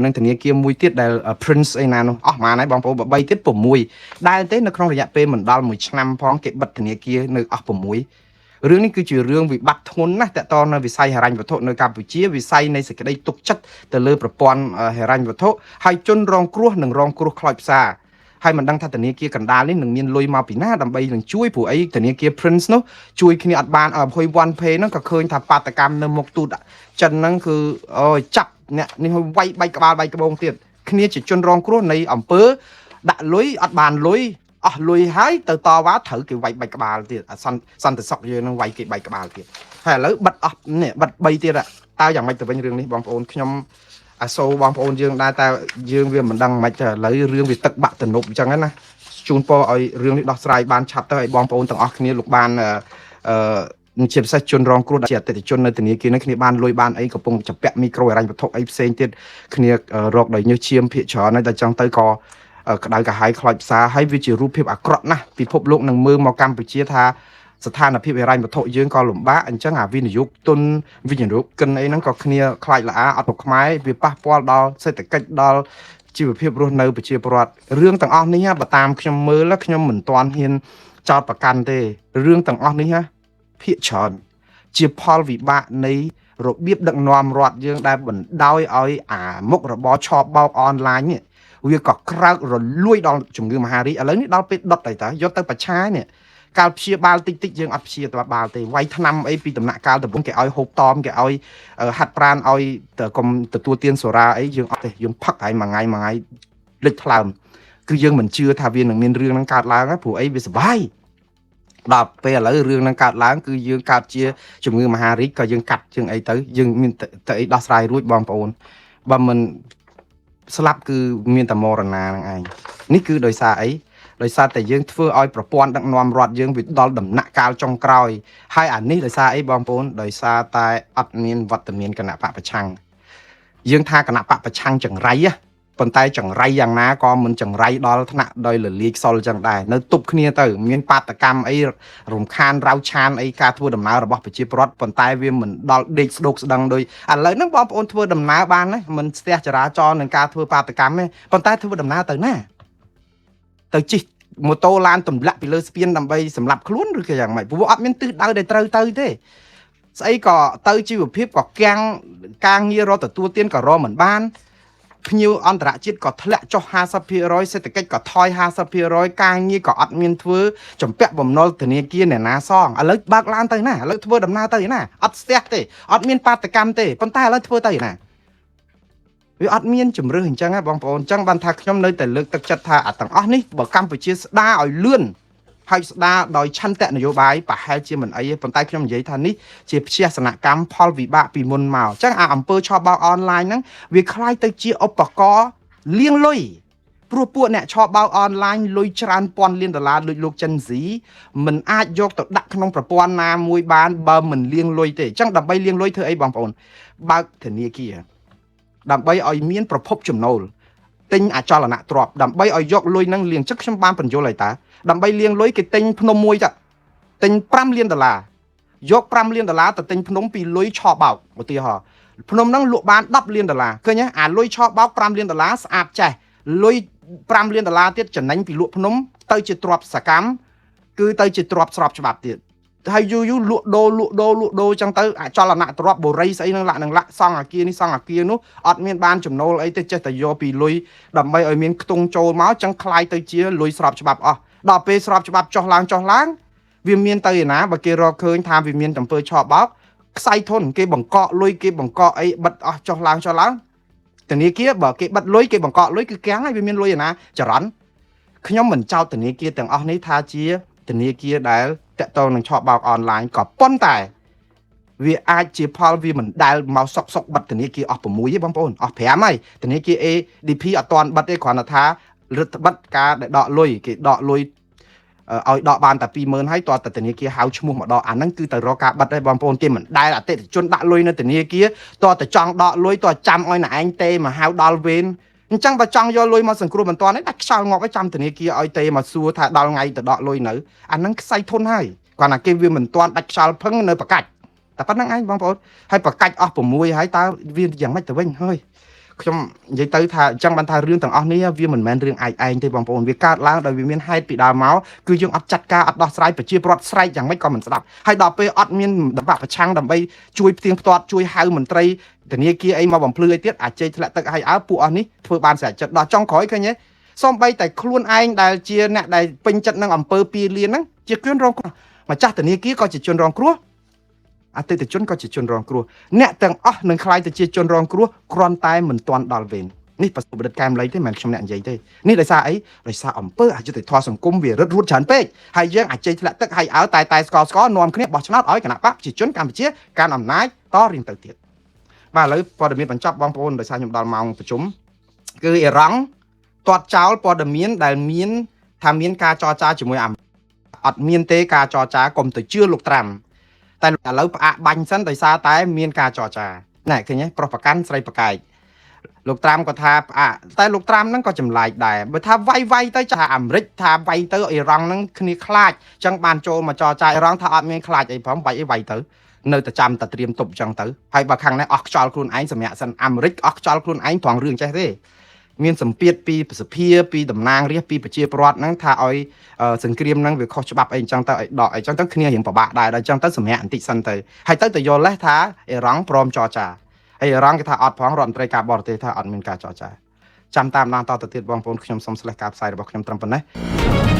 និងធនាគារមួយទៀតដែល Prince អីណានោះអស់ប៉ុន្មានហើយបងប្អូន3ទៀត6ដែលទេនៅក្នុងរយៈពេលមិនដល់1ឆ្នាំផងគេបិទធនាគារនៅអស់6រឿងនេះគឺជារឿងវិបត្តិធ្ងន់ណាស់តកតនៅវិស័យហិរញ្ញវត្ថុនៅកម្ពុជាវិស័យនៃសេចក្តីទុកចិត្តទៅលើប្រព័ន្ធហិរញ្ញវត្ថុហើយជនរងគ្រោះនិងរងគ្រោះខ្លោចផ្សាហើយមិនដឹងថាធនាគារកណ្ដាលនេះនឹងមានលុយមកពីណាដើម្បីនឹងជួយព្រោះអីធនាគារ Prince នោះជួយគ្នាអត់បានHoi One Pay ហ្នឹងក៏ឃើញថាបាតកម្មនៅមុខទូតចិនហ្នឹងគឺចាប់អ្នកនេះវាយបែកក្បាលបែកក្បូងទៀតគ្នាជាជនរងគ្រោះនៃអង្គើដាក់លុយអត់បានលុយអស់លុយហើយទៅតវ៉ាត្រូវគេវាយបែកក្បាលទៀតសន្តិសុខយើងនឹងវាយគេបែកក្បាលទៀតហើយឥឡូវបិទអស់នេះបិទ3ទៀតតើយ៉ាងម៉េចទៅវិញរឿងនេះបងប្អូនខ្ញុំអាសូរបងប្អូនយើងដែរតែយើងវាមិនដឹងមិនទេឥឡូវរឿងវាទឹកបាក់ទំនប់អញ្ចឹងណាជូនពរឲ្យរឿងនេះដោះស្រាយបានឆាប់ទៅឲ្យបងប្អូនទាំងអស់គ្នាលោកបានជាពិសេសជនរងគ្រោះជាអតិថិជននៅធនាគារនេះគ្នាបានលុយបានអីកំពុងចាប់ពាក់មីក្រូហិរញ្ញវត្ថុអីផ្សេងទៀតគ្នារកដោយញើសឈាមភាកច្រើនហើយតែចឹងទៅក៏ក្តៅកាហាយខ្លោចផ្សាហើយវាជារូបភាពអាក្រក់ណាស់ពិភពលោកនឹងមើលមកកម្ពុជាថាស្ថានភាពហិរញ្ញវត្ថុយើងក៏លំបាកអញ្ចឹងអាវិនិយោគទុនវិនិយោគកិនអីហ្នឹងក៏គ្នាខ្លាចល្អអត់ទៅខ្មែរវាប៉ះពាល់ដល់សេដ្ឋកិច្ចដល់ជីវភាពរស់នៅប្រជាពលរដ្ឋរឿងទាំងអស់នេះបើតាមខ្ញុំមើលខ្ញុំមិនទាន់ហ៊ានចោទប្រកាន់ទេរឿងទាំងអស់នេះភាគច្រើនជាផលវិបាកនៃរបៀបដឹកនាំរដ្ឋយើងដែលបណ្ដោយឲ្យអាមុខរបរឆបបោកអនឡាញនេះវាក៏ក្រើករលួយដល់ជំងឺមហារីកឥឡូវនេះដល់ពេលដុតហើយតើយកទៅប្រឆាយនេះកាលព្យាបាលតិចតិចយើងអត់ព្យាបាលទេវាយថ្នាំអីពីដំណាក់កាលដំបូងគេឲ្យហូបតមគេឲ្យហាត់ប្រាណឲ្យកុំទទួលទានសូរ៉ាអីយើងអត់ទេយើងផឹកហើយមួយថ្ងៃលេចថ្លើមគឺយើងមិនជឿថាវានឹងមានរឿងហ្នឹងកើតឡើងព្រោះអីវាសុបាយដល់ពេលឥឡូវរឿងហ្នឹងកើតឡើងគឺយើងកើតជាជំងឺមហារីកក៏យើងកាត់ជាងអីទៅយើងមានតែអីដោះស្រាយរួចបងប្អូនបើមិនស្លាប់គឺមានតែមរណាហ្នឹងឯងនេះគឺដោយសារអីដោយសារតែយើងធ្វើឲ្យប្រព័ន្ធដឹកនាំរដ្ឋយើងវាដល់ដំណាក់កាលចុងក្រោយហើយអានេះដោយសារអីបងប្អូនដោយសារតែអត់មានវត្តមានគណៈបកប្រឆាំងយើងថាគណៈបកប្រឆាំងចង្រៃប៉ុន្តែចង្រៃយ៉ាងណាក៏មិនចង្រៃដល់ថ្នាក់ដោយលលាយខ្សលចឹងដែរនៅទប់គ្នាទៅមានបាតកម្មអីរំខានរៅឆានអីការធ្វើដំណើររបស់ប្រជាពលរដ្ឋប៉ុន្តែវាមិនដល់ដេកស្ដោកស្ដឹងដោយឥឡូវហ្នឹងបងប្អូនធ្វើដំណើរបានណាមិនស្ទះចរាចរណ៍នឹងការធ្វើបាតកម្មទេប៉ុន្តែធ្វើដំណើរទៅណាទៅជិះម៉ូតូឡានទម្លាក់ពីលើស្ពានដើម្បីសម្រាប់ខ្លួនឬក៏យ៉ាងម៉េចព្រោះអត់មានទិសដៅដែលត្រូវទៅទេស្អីក៏ទៅជីវភាពក៏កាំងការងាររកទទួលទានក៏រកមិនបានភ្ញៀវអន្តរជាតិក៏ធ្លាក់ចុះ 50% សេដ្ឋកិច្ចក៏ថយ 50% ការងារក៏អត់មានធ្វើចំពាក់បំណុលធនាគារអ្នកណាសងឥឡូវបើកឡានទៅណាឥឡូវធ្វើដំណើរទៅណាអត់ស្ទះទេអត់មានបាតកម្មទេប៉ុន្តែឥឡូវធ្វើទៅណាវាអត់មានជំរឿសអញ្ចឹងហ៎បងប្អូនអញ្ចឹងបានថាខ្ញុំនៅតែលើកទឹកចិត្តថាអាទាំងអស់នេះបើកម្ពុជាស្ដារឲ្យលឿនហើយស្ដារដោយឆន្ទៈនយោបាយប្រហែលជាមិនអីទេប៉ុន្តែខ្ញុំនិយាយថានេះជាព្យាសនកម្មផលវិបាកពីមុនមកអញ្ចឹងអាអំពើឆបបោកអនឡាញហ្នឹងវាคล้ายទៅជាឧបករណ៍លាងលុយព្រោះពួកអ្នកឆបបោកអនឡាញលុយច្រើនពាន់លានដុល្លារដូចលោកចិនស៊ីមិនអាចយកទៅដាក់ក្នុងប្រព័ន្ធណាមួយបានបើមិនលាងលុយទេអញ្ចឹងដើម្បីលាងលុយធ្វើអីបងប្អូនបើកធនាគារដើម្បីឲ្យមានប្រភពចំណូលទិញអចលនទ្រព្យដើម្បីឲ្យយកលុយហ្នឹងលាងចឹកខ្ញុំបានបញ្យល់ហើយតាដើម្បីលាងលុយគេទិញភ្នំមួយចាទិញ5លានដុល្លារយក5លានដុល្លារទៅទិញភ្នំពីលុយឆបោកឧទាហរណ៍ភ្នំហ្នឹងលក់បាន10លានដុល្លារឃើញទេអាលុយឆបោក5លានដុល្លារស្អាតចេះលុយ5លានដុល្លារទៀតចំណេញពីលក់ភ្នំទៅជាទ្រព្យសកម្មគឺទៅជាទ្រព្យស្របច្បាប់ទៀតហើយយូរលក់ដូរចឹងទៅអចលនទ្រព្យបូរីស្អីនឹងលាក់សង់អាគារនេះសង់អាគារនោះអត់មានបានចំណូលអីទេចេះតែយកពីលុយដើម្បីឲ្យមានខ្ទង់ចូលមកចឹងคล้ายទៅជាលុយស្របច្បាប់អស់ដល់ពេលស្របច្បាប់ចុះឡើងវាមានទៅឯណាបើគេរកឃើញថាវាមានអំពើឆបោក ខ្សែធនគេបង្កក់លុយគេបង្កក់អីបិទអស់ចុះឡើងធនាគារបើគេបិទលុយគេបង្កក់លុយគឺកាំងហើយវាមានលុយឯណាចរន្តខ្ញុំមិនចោទធនាគារទាំងអស់នេះថាជាធនាគារដែលតាក់ទងនឹងឆបោកអនឡាញក៏ប៉ុន្តែវាអាចជាផលវាមិនដែលមកសុកបិទធនាគារអស់6ទេបងប្អូនអស់5ហើយធនាគារ ADP អត់ទាន់បិទទេគ្រាន់តែថារដ្ឋបិទការដែលដកលុយគេដកលុយឲ្យដកបានតែ20000ហើយតើធនាគារហៅឈ្មោះមកដកអាហ្នឹងគឺទៅរកការបិទទេបងប្អូនគេមិនដែលអតិថិជនដាក់លុយនៅធនាគារតើចង់ដកលុយតើចាំឲ្យណែឯងទេមកហៅដល់វេនអញ្ចឹងបើចង់យកលុយមកសង្គ្រោះបន្ទាន់នេះដាច់ខ្យល់ងាប់ឲ្យចាំធនាគារឲ្យទេមកសួរថាដល់ថ្ងៃទៅដកលុយនៅអាហ្នឹងខ្សែធនហើយគាត់ថាគេវាមិនទាន់ដាច់ខ្យល់ផឹងនៅប្រកាច់តែប៉ុណ្្នឹងឯងបងប្អូនហើយប្រកាច់អស់6ហើយតើវាយ៉ាងម៉េចទៅវិញហើយខ្ញុំនិយាយទៅថាអញ្ចឹងបានថារឿងទាំងអស់នេះវាមិនមែនរឿងឯងទេបងប្អូនវាកើតឡើងដោយវាមានហេតុពីដើមមកគឺយើងអត់ចាត់ការអត់ដោះស្រាយប្រជាពលរដ្ឋស្រែកយ៉ាងម៉េចក៏មិនស្ដាប់ហើយដល់ពេលអត់មានដបាក់ប្រឆាំងដើម្បីជួយផ្ទៀងផ្ទាត់ជួយហៅមន្ត្រីធនាគារអីមកបំភ្លឺអីទៀតអាចជ័យធ្លាក់ទឹកឲ្យពួកអស់នេះធ្វើបានស្រេចចិត្តដល់ចុងក្រោយឃើញទេសូម្បីតែខ្លួនឯងដែលជាអ្នកដែលពេញចិត្តនឹងអំពើពីលានហ្នឹងជាជនរងគ្រោះម្ចាស់ធនាគារក៏ជាជនរងគ្រោះអតិថិជនក៏ជាជនរងគ្រោះអ្នកទាំងអស់នឹងខ្លាយទៅជាជនរងគ្រោះគ្រាន់តែមិនទាន់ដល់វេននេះប្រសិទ្ធកែមលៃទេមិនមែនខ្ញុំអ្នកនិយាយទេនេះដោយសារអីដោយសារអំពើអយុត្តិធម៌សង្គមវារឹតរួតច្រើនពេកហើយយើងអាចជ័យធ្លាក់ទឹកហើយឲ្យតែស្កនាំគ្នាបោះឆ្នោតឲ្យគណៈបកប្រជាជនកម្ពុជាកាន់អំណាចតរៀងទៅទៀតបាទឥឡូវព័ត៌មានបញ្ចប់បងប្អូនដោយសារខ្ញុំដល់ម៉ោងប្រជុំគឺអ៊ីរ៉ង់ទាត់ចោលព័ត៌មានដែលមានថាមានការចរចាជាមួយអាមេរិកអត់មានទេការចរចាកុំទៅជឿលោកត្រាំតែឥឡូវផ្អាកបាញ់សិនដោយសារតែមានការចរចាណែឃើញទេប្រុសប្រកាន់ស្រីប្រកែកលោកត្រាំក៏ថាផ្អាកតែលោកត្រាំហ្នឹងក៏ចម្លែកដែរបើថាវាយទៅចាអាមេរិកថាវាយទៅអ៊ីរ៉ង់ហ្នឹងគ្នាខ្លាចអញ្ចឹងបានចូលមកចរចាអ៊ីរ៉ង់ថាអត់មានខ្លាចអីផងវាយអីវាយទៅនៅតែចាំតែត្រៀមទប់អញ្ចឹងទៅហើយបើខាងនេះអស់ខ្យល់ខ្លួនឯងសម្រាប់សិនអាមេរិកអស់ខ្យល់ខ្លួនឯងត្រង់រឿងចេះទេមានសម្ពាធពីសភាពីតំណាងរាស្ត្រពីប្រជាពលរដ្ឋហ្នឹងថាឲ្យសង្គ្រាមហ្នឹងវាខុសច្បាប់អីអញ្ចឹងទៅឲ្យដកអីអញ្ចឹងទៅគ្នារៀងពិបាកដែរដល់អញ្ចឹងទៅសម្រាប់បន្តិចសិនទៅហើយទៅយល់លេសថាអ៊ីរ៉ង់ព្រមចរចាហើយអ៊ីរ៉ង់គេថាអត់ផងរដ្ឋមន្ត្រីការបរទេសថាអត់មានការចរចាចាំតាមដានតទៅទៀតបងប្អូនខ្ញុំសូមស្លេះការផ្សាយរបស់ខ្ញុំត្រឹមប៉ុណ្ណេះ